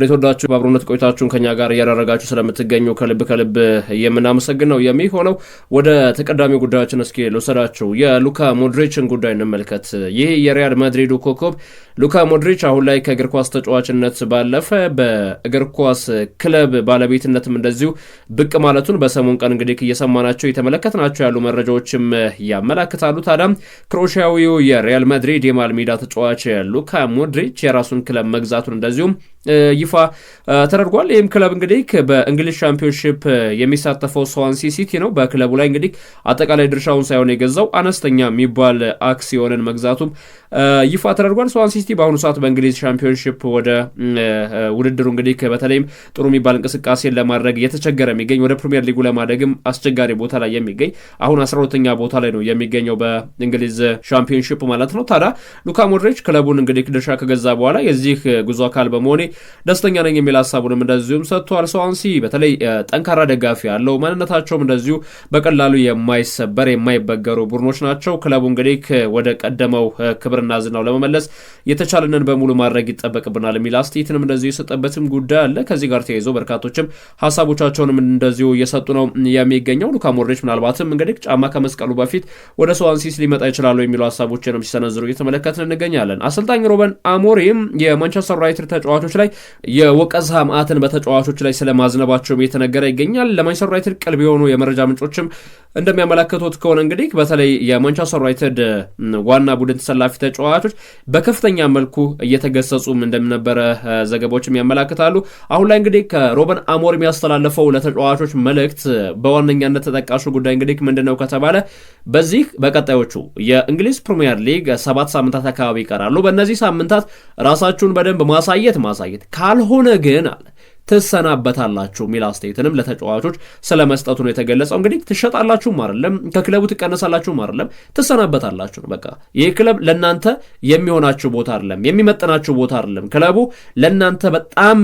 ተወዳችሁ በአብሮነት ቆይታችሁን ከኛ ጋር እያደረጋችሁ ስለምትገኙ ከልብ የምናመሰግን ነው የሚሆነው። ወደ ተቀዳሚ ጉዳያችን እስኪ ልውሰዳችሁ። የሉካ ሞድሪችን ጉዳይ እንመልከት። ይህ የሪያል ማድሪዱ ኮከብ ሉካ ሞድሪች አሁን ላይ ከእግር ኳስ ተጫዋችነት ባለፈ በእግር ኳስ ክለብ ባለቤትነትም እንደዚሁ ብቅ ማለቱን በሰሞን ቀን እንግዲህ እየሰማናቸው የተመለከትናቸው ያሉ መረጃዎችም ያመላክታሉ። ታዲያ ክሮኤሽያዊው የሪያል ማድሪድ የመሃል ሜዳ ተጫዋች ሉካ ሞድሪች የራሱን ክለብ መግዛቱን እንደዚሁም ይፋ ተደርጓል። ይህም ክለብ እንግዲህ በእንግሊዝ ሻምፒዮንሺፕ የሚሳተፈው ስዋንሲ ሲቲ ነው። በክለቡ ላይ እንግዲህ አጠቃላይ ድርሻውን ሳይሆን የገዛው አነስተኛ የሚባል አክሲዮንን መግዛቱም ይፋ ተደርጓል። ስዋንሲ ሲቲ በአሁኑ ሰዓት በእንግሊዝ ሻምፒዮንሺፕ ወደ ውድድሩ እንግዲህ በተለይም ጥሩ የሚባል እንቅስቃሴን ለማድረግ የተቸገረ የሚገኝ ወደ ፕሪሚየር ሊጉ ለማደግም አስቸጋሪ ቦታ ላይ የሚገኝ አሁን 12ኛ ቦታ ላይ ነው የሚገኘው በእንግሊዝ ሻምፒዮንሺፕ ማለት ነው። ታዲያ ሉካ ሞድሪች ክለቡን እንግዲህ ድርሻ ከገዛ በኋላ የዚህ ጉዞ አካል በመሆኔ ደስተኛ ነኝ የሚል ሀሳቡንም እንደዚሁም ሰጥቷል። ስዋንሲ በተለይ ጠንካራ ደጋፊ ያለው ማንነታቸውም እንደዚሁ በቀላሉ የማይሰበር የማይበገሩ ቡድኖች ናቸው። ክለቡ እንግዲህ ወደ ቀደመው ክብርና ዝናው ለመመለስ የተቻለንን በሙሉ ማድረግ ይጠበቅብናል የሚል አስተያየትንም እንደዚሁ የሰጠበትም ጉዳይ አለ። ከዚህ ጋር ተያይዞ በርካቶችም ሀሳቦቻቸውንም እንደዚሁ እየሰጡ ነው የሚገኘው። ሉካ ሞድሪች ምናልባትም እንግዲህ ጫማ ከመስቀሉ በፊት ወደ ስዋንሲ ሊመጣ ይችላሉ የሚሉ ሀሳቦችንም ሲሰነዝሩ እየተመለከትን እንገኛለን። አሰልጣኝ ሩበን አሞሪም የማንቸስተር ዩናይትድ ተጫዋቾች ላይ የወቀሳ ማዕትን በተጫዋቾች ላይ ስለማዝነባቸውም እየተነገረ ይገኛል። ለማንቸስተር ዩናይትድ ቅርብ የሆኑ የመረጃ ምንጮችም እንደሚያመለክቱት ከሆነ እንግዲህ በተለይ የማንቸስተር ዩናይትድ ዋና ቡድን ተሰላፊ ተጫዋቾች በከፍተኛ መልኩ እየተገሰጹም እንደነበረ ዘገባዎችም ያመላክታሉ። አሁን ላይ እንግዲህ ከሩበን አሞሪም ያስተላለፈው ለተጫዋቾች መልእክት በዋነኛነት ተጠቃሹ ጉዳይ እንግዲህ ምንድነው ከተባለ በዚህ በቀጣዮቹ የእንግሊዝ ፕሪሚየር ሊግ 7 ሳምንታት አካባቢ ይቀራሉ። በእነዚህ ሳምንታት ራሳችሁን በደንብ ማሳየት ካልሆነ ግን አለ ትሰናበታላችሁ የሚል አስተያየትንም ለተጫዋቾች ስለመስጠቱ ነው የተገለጸው። እንግዲህ ትሸጣላችሁም አይደለም፣ ከክለቡ ትቀነሳላችሁም አይደለም፣ ትሰናበታላችሁ ነው። በቃ ይህ ክለብ ለእናንተ የሚሆናችሁ ቦታ አይደለም፣ የሚመጥናችሁ ቦታ አይደለም። ክለቡ ለእናንተ በጣም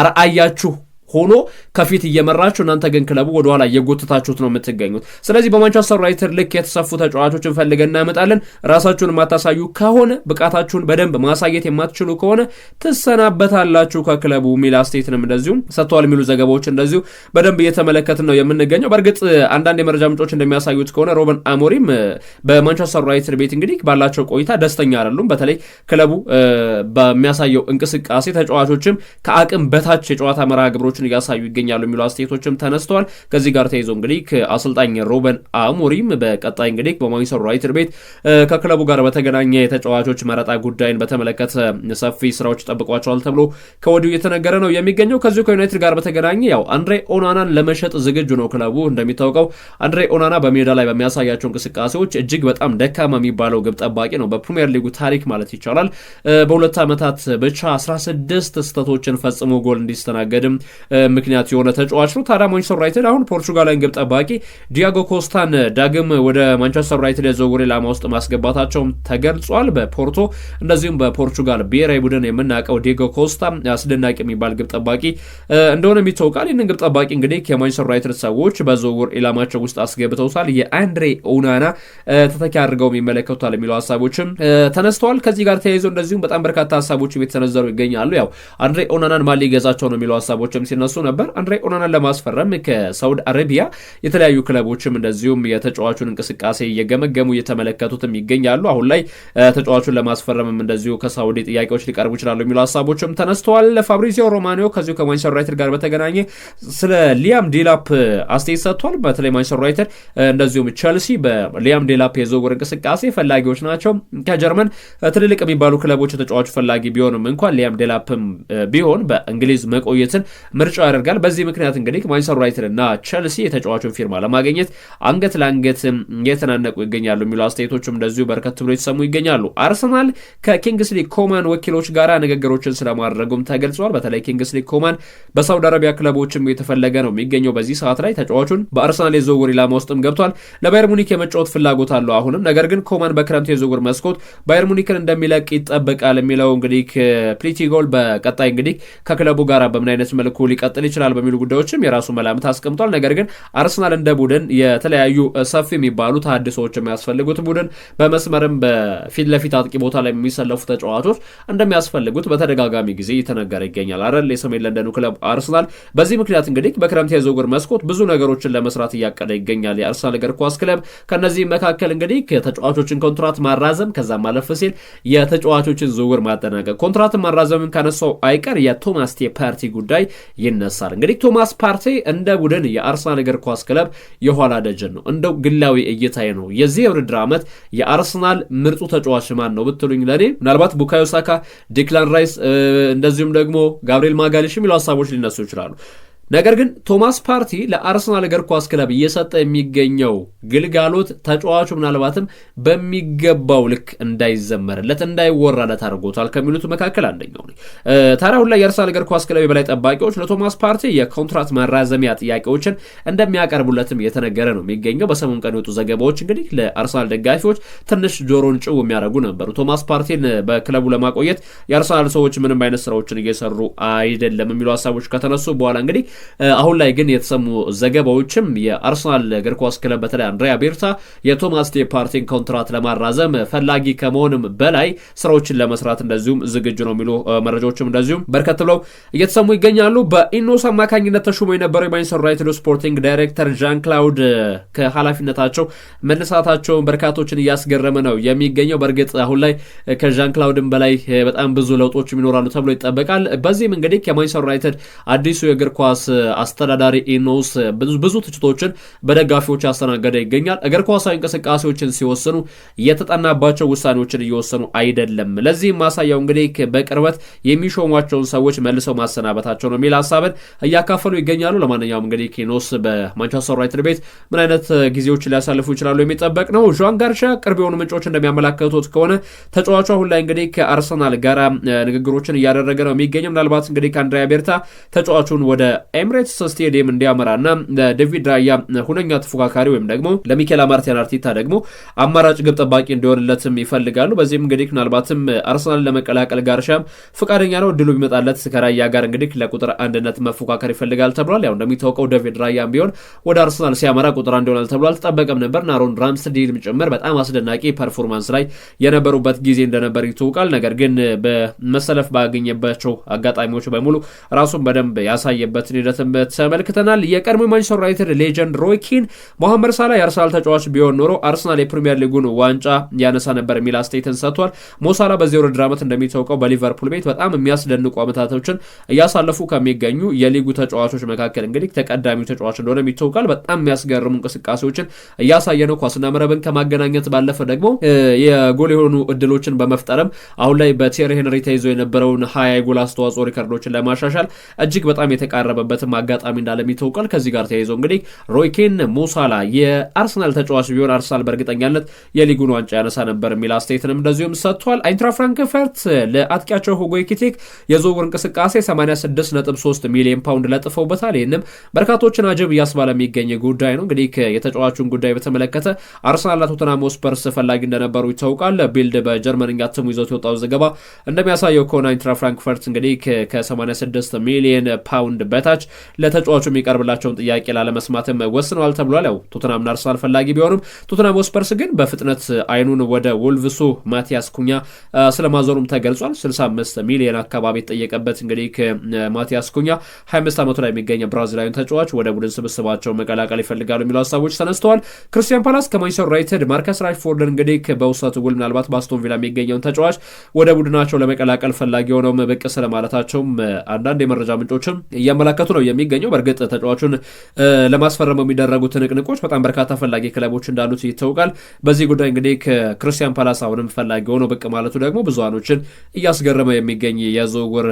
አርአያችሁ ሆኖ ከፊት እየመራችሁ እናንተ ግን ክለቡ ወደኋላ እየጎተታችሁት ነው የምትገኙት። ስለዚህ በማንቸስተር ዩናይትድ ልክ የተሰፉ ተጫዋቾችን ፈልገን እናመጣለን። ራሳችሁን የማታሳዩ ከሆነ ብቃታችሁን በደንብ ማሳየት የማትችሉ ከሆነ ትሰናበታላችሁ ከክለቡ የሚል አስተያየትንም እንደዚሁ ሰጥተዋል የሚሉ ዘገባዎች እንደዚሁ በደንብ እየተመለከትን ነው የምንገኘው። በእርግጥ አንዳንድ የመረጃ ምንጮች እንደሚያሳዩት ከሆነ ሩበን አሞሪም በማንቸስተር ዩናይትድ ቤት እንግዲህ ባላቸው ቆይታ ደስተኛ አይደሉም። በተለይ ክለቡ በሚያሳየው እንቅስቃሴ ተጫዋቾችም ከአቅም በታች የጨዋታ መርሃ ግብሮች እያሳዩ ይገኛሉ የሚሉ አስተያየቶችም ተነስተዋል። ከዚህ ጋር ተይዞ እንግዲህ አሰልጣኝ ሩበን አሞሪም በቀጣይ እንግዲህ በማንቸስተር ዩናይትድ ቤት ከክለቡ ጋር በተገናኘ የተጫዋቾች መረጣ ጉዳይን በተመለከተ ሰፊ ስራዎች ጠብቋቸዋል ተብሎ ከወዲሁ እየተነገረ ነው የሚገኘው። ከዚሁ ከዩናይትድ ጋር በተገናኘ ያው አንድሬ ኦናናን ለመሸጥ ዝግጁ ነው ክለቡ። እንደሚታወቀው አንድሬ ኦናና በሜዳ ላይ በሚያሳያቸው እንቅስቃሴዎች እጅግ በጣም ደካማ የሚባለው ግብ ጠባቂ ነው በፕሪሚየር ሊጉ ታሪክ ማለት ይቻላል። በሁለት ዓመታት ብቻ 16 ስህተቶችን ፈጽሞ ጎል እንዲስተናገድም ምክንያት የሆነ ተጫዋች ነው። ታዲያ ማንቸስተር ዩናይትድ አሁን ፖርቹጋላዊ ግብ ጠባቂ ዲያጎ ኮስታን ዳግም ወደ ማንቸስተር ዩናይትድ የዝውውር ኢላማ ውስጥ ማስገባታቸውም ተገልጿል። በፖርቶ እንደዚሁም በፖርቹጋል ብሔራዊ ቡድን የምናውቀው ዲያጎ ኮስታ አስደናቂ የሚባል ግብ ጠባቂ እንደሆነ ይታወቃል። ይህንን ግብ ጠባቂ እንግዲህ የማንቸስተር ዩናይትድ ሰዎች በዝውውር ኢላማቸው ውስጥ አስገብተውታል። የአንድሬ ኦናና ተተኪ አድርገው ይመለከቱታል የሚሉ ሀሳቦችም ተነስተዋል። ከዚህ ጋር ተያይዞ እንደዚሁም በጣም በርካታ ሀሳቦች የተሰነዘሩ ይገኛሉ። ያው አንድሬ ኦናናን ማን ሊገዛቸው ነው የሚሉ ሀሳቦችም ሲነሱ ነበር። አንድሬ ኦናናን ለማስፈረም ከሳውዲ አረቢያ የተለያዩ ክለቦችም እንደዚሁም የተጫዋቹን እንቅስቃሴ እየገመገሙ እየተመለከቱትም ይገኛሉ። አሁን ላይ ተጫዋቹን ለማስፈረምም እንደዚሁ ከሳውዲ ጥያቄዎች ሊቀርቡ ይችላሉ የሚሉ ሀሳቦችም ተነስተዋል። ፋብሪዚዮ ሮማኒዮ ከዚሁ ከማንቸስተር ዩናይትድ ጋር በተገናኘ ስለ ሊያም ዴላፕ አስተያየት ሰጥቷል። በተለይ ማንቸስተር ዩናይትድ እንደዚሁም ቸልሲ በሊያም ዴላፕ የዝውውር እንቅስቃሴ ፈላጊዎች ናቸው። ከጀርመን ትልልቅ የሚባሉ ክለቦች የተጫዋቹ ፈላጊ ቢሆንም እንኳን ሊያም ዴላፕም ቢሆን በእንግሊዝ መቆየትን ምርጫ ያደርጋል። በዚህ ምክንያት እንግዲህ ማንቸስተር ዩናይትድ እና ቸልሲ የተጫዋቹን ፊርማ ለማግኘት አንገት ለአንገት የተናነቁ ይገኛሉ የሚሉ አስተያየቶችም እንደዚሁ በርከት ብሎ የተሰሙ ይገኛሉ። አርሰናል ከኪንግስሊ ኮማን ወኪሎች ጋር ንግግሮችን ስለማድረጉም ተገልጿል። በተለይ ኪንግስሊ ኮማን በሳውዲ አረቢያ ክለቦችም የተፈለገ ነው የሚገኘው በዚህ ሰዓት ላይ ተጫዋቹን በአርሰናል የዝውውር ኢላማ ውስጥም ገብቷል። ለባየር ሙኒክ የመጫወት ፍላጎት አለው አሁንም። ነገር ግን ኮማን በክረምት የዝውውር መስኮት ባየር ሙኒክን እንደሚለቅ ይጠበቃል የሚለው እንግዲህ ፕሊቲጎል በቀጣይ እንግዲህ ከክለቡ ጋር በምን አይነት መልኩ ሊቀጥል ይችላል በሚሉ ጉዳዮችም የራሱ መላምት አስቀምጧል። ነገር ግን አርሰናል እንደ ቡድን የተለያዩ ሰፊ የሚባሉ ተሐድሶች የሚያስፈልጉት ቡድን በመስመርም በፊት ለፊት አጥቂ ቦታ ላይ የሚሰለፉ ተጫዋቾች እንደሚያስፈልጉት በተደጋጋሚ ጊዜ እየተነገረ ይገኛል አይደል የሰሜን ለንደኑ ክለብ አርሰናል። በዚህ ምክንያት እንግዲህ በክረምት የዝውውር መስኮት ብዙ ነገሮችን ለመስራት እያቀደ ይገኛል የአርሰናል እግር ኳስ ክለብ። ከነዚህ መካከል እንግዲህ ከተጫዋቾችን ኮንትራት ማራዘም፣ ከዛ ማለፍ ሲል የተጫዋቾችን ዝውውር ማጠናቀቅ። ኮንትራትን ማራዘምን ካነሳው አይቀር የቶማስ ፓርቲ ጉዳይ ይነሳል። እንግዲህ ቶማስ ፓርቲ እንደ ቡድን የአርሰናል እግር ኳስ ክለብ የኋላ ደጀን ነው። እንደው ግላዊ እይታዬ ነው የዚህ የውድድር ዓመት የአርሰናል ምርጡ ተጫዋች ማን ነው ብትሉኝ ለኔ ምናልባት ቡካዮ ሳካ፣ ዲክላን ራይስ እንደዚሁም ደግሞ ጋብሪኤል ማጋሊሽ የሚሉ ሀሳቦች ሊነሱ ይችላሉ። ነገር ግን ቶማስ ፓርቲ ለአርሰናል እግር ኳስ ክለብ እየሰጠ የሚገኘው ግልጋሎት ተጫዋቹ ምናልባትም በሚገባው ልክ እንዳይዘመርለት እንዳይወራለት አድርጎታል ከሚሉት መካከል አንደኛው ነው። ታዲያ አሁን ላይ የአርሰናል እግር ኳስ ክለብ የበላይ ጠባቂዎች ለቶማስ ፓርቲ የኮንትራት ማራዘሚያ ጥያቄዎችን እንደሚያቀርቡለትም እየተነገረ ነው የሚገኘው። በሰሞኑ ቀን የወጡ ዘገባዎች እንግዲህ ለአርሰናል ደጋፊዎች ትንሽ ጆሮን ጭው የሚያደርጉ ነበሩ። ቶማስ ፓርቲን በክለቡ ለማቆየት የአርሰናል ሰዎች ምንም አይነት ስራዎችን እየሰሩ አይደለም የሚሉ ሀሳቦች ከተነሱ በኋላ እንግዲህ አሁን ላይ ግን የተሰሙ ዘገባዎችም የአርሰናል እግር ኳስ ክለብ በተለይ አንድሪያ ቤርታ የቶማስ ፓርቲን ኮንትራት ለማራዘም ፈላጊ ከመሆንም በላይ ስራዎችን ለመስራት እንደዚሁም ዝግጁ ነው የሚሉ መረጃዎችም እንደዚሁም በርከት ብለው እየተሰሙ ይገኛሉ። በኢኖስ አማካኝነት ተሹሞ የነበረው የማንቸስተር ዩናይትድ ስፖርቲንግ ዳይሬክተር ዣን ክላውድ ከኃላፊነታቸው መነሳታቸውን በርካቶችን እያስገረመ ነው የሚገኘው። በእርግጥ አሁን ላይ ከዣን ክላውድም በላይ በጣም ብዙ ለውጦች ይኖራሉ ተብሎ ይጠበቃል። በዚህም እንግዲህ የማንቸስተር ዩናይትድ አዲሱ የእግር ኳስ አስተዳዳሪ ኢኖስ ብዙ ትችቶችን በደጋፊዎች ያስተናገደ ይገኛል። እግር ኳሳዊ እንቅስቃሴዎችን ሲወስኑ የተጠናባቸው ውሳኔዎችን እየወሰኑ አይደለም። ለዚህም ማሳያው እንግዲህ በቅርበት የሚሾሟቸውን ሰዎች መልሰው ማሰናበታቸው ነው የሚል ሀሳብን እያካፈሉ ይገኛሉ። ለማንኛውም እንግዲህ ኢኖስ በማንቸስተር ዩናይትድ ቤት ምን አይነት ጊዜዎችን ሊያሳልፉ ይችላሉ የሚጠበቅ ነው። ዣን ጋርሻ ቅርብ የሆኑ ምንጮች እንደሚያመላክቱት ከሆነ ተጫዋቹ አሁን ላይ እንግዲህ ከአርሰናል ጋር ንግግሮችን እያደረገ ነው የሚገኘው። ምናልባት እንግዲህ ከአንድሪያ ቤርታ ተጫዋቹን ወደ ኤምሬትስ ስቴዲየም እንዲያመራና ለዴቪድ ራያ ሁነኛ ተፎካካሪ ወይም ደግሞ ለሚኬል ማርቲን አርቴታ ደግሞ አማራጭ ግብ ጠባቂ እንዲሆንለትም ይፈልጋሉ። በዚህም እንግዲህ ምናልባትም አርሰናል ለመቀላቀል ጋርሻም ፈቃደኛ ነው። ድሉ ቢመጣለት ከራያ ጋር እንግዲህ ለቁጥር አንድነት መፎካከር ይፈልጋል ተብሏል። ያው እንደሚታወቀው ዴቪድ ራያም ቢሆን ወደ አርሰናል ሲያመራ ቁጥር አንድ ይሆናል ተብሎ አልተጠበቀም ነበር። ናሮን ራምስዴልም ጭምር በጣም አስደናቂ ፐርፎርማንስ ላይ የነበሩበት ጊዜ እንደነበር ይታወቃል። ነገር ግን በመሰለፍ ባገኘባቸው አጋጣሚዎች በሙሉ ራሱን በደንብ ያሳየበት ሂደትም ተመልክተናል። የቀድሞ ማንቸስተር ዩናይትድ ሌጀንድ ሮይ ኪን መሐመድ ሳላ የአርሰናል ተጫዋች ቢሆን ኖሮ አርሰናል የፕሪሚየር ሊጉን ዋንጫ ያነሳ ነበር የሚል አስተያየትን ሰጥቷል። ሞሳላ በዚህ ውድድር ዓመት እንደሚታወቀው በሊቨርፑል ቤት በጣም የሚያስደንቁ ዓመታቶችን እያሳለፉ ከሚገኙ የሊጉ ተጫዋቾች መካከል እንግዲህ ተቀዳሚው ተጫዋች እንደሆነ ይታወቃል። በጣም የሚያስገርሙ እንቅስቃሴዎችን እያሳየ ነው። ኳስና መረብን ከማገናኘት ባለፈ ደግሞ የጎል የሆኑ እድሎችን በመፍጠርም አሁን ላይ በቲየሪ ሄንሪ ተይዞ የነበረውን 20 የጎል አስተዋጽኦ ሪከርዶችን ለማሻሻል እጅግ በጣም የተቃረበበትም አጋጣሚ እንዳለም ይታወቃል። ከዚህ ጋር ተያይዞ እንግዲህ ሮይ ኪን ሞሳላ የአርሰናል ተጫዋች ቢሆን አርሰናል በእርግጠኛነት የሊጉን ዋንጫ ያነሳ ነበር የሚል አስተያየትንም እንደዚሁም ሰጥቷል። አይንትራ ፍራንክፈርት ለአጥቂያቸው ሁጎ ኤኪቲክ የዝውውር እንቅስቃሴ 86.3 ሚሊዮን ፓውንድ ለጥፈውበታል። ይህንም በርካቶችን አጀብ እያስባለ የሚገኝ ጉዳይ ነው። እንግዲህ የተጫዋቹን ጉዳይ በተመለከተ አርሰናል ቶተንሃም ስፐርስ ፈላጊ እንደነበሩ ይታወቃል። ቢልድ በጀርመንኛ ትሙ ይዞት የወጣው ዘገባ እንደሚያሳየው ከሆነ አይንትራ ፍራንክፈርት እንግዲህ ከ86 ሚሊዮን ፓውንድ በታች ለተጫዋቹ የሚቀርብላቸውን ጥያቄ ላለመስማትም ወስነዋል ተብሏል። ያው ቶተንሃምና አርሰናል ፈላጊ ቢሆኑም ቶተንሃም ስፐርስ ግን በፍጥነት አይኑን ወደ ወልቭሱ ማቲያስ ኩኛ ስለማዞሩም ተገልጿል። 65 ሚሊዮን አካባቢ የተጠየቀበት እንግዲህ ማቲያስ ኩኛ 25 ዓመቱ ላይ የሚገኘ ብራዚላዊን ተጫዋች ወደ ቡድን ስብስባቸው መቀላቀል ይፈልጋሉ የሚሉ ሀሳቦች ተነስተዋል። ክሪስቲያን ፓላስ ከማንቸስተር ዩናይትድ ማርከስ ራሽፎርድን እንግዲህ በውሰት ውል ምናልባት በአስቶን ቪላ የሚገኘውን ተጫዋች ወደ ቡድናቸው ለመቀላቀል ፈላጊ ሆነው ብቅ ስለማለታቸውም አንዳንድ የመረጃ ምንጮችም እያመላከቱ ነው የሚገኘው። በእርግጥ ተጫዋቹን ለማስፈረም የሚደረጉ ትንቅንቆች በጣም በርካታ ፈላጊ ክለቦች እንዳሉት ይታወቃል። በዚህ ጉዳይ እንግዲህ ክርስቲያን ፓላስ አሁንም ፈላጊ ሆኖ ብቅ ማለቱ ደግሞ ብዙሃኖችን እያስገረመ የሚገኝ የዝውውር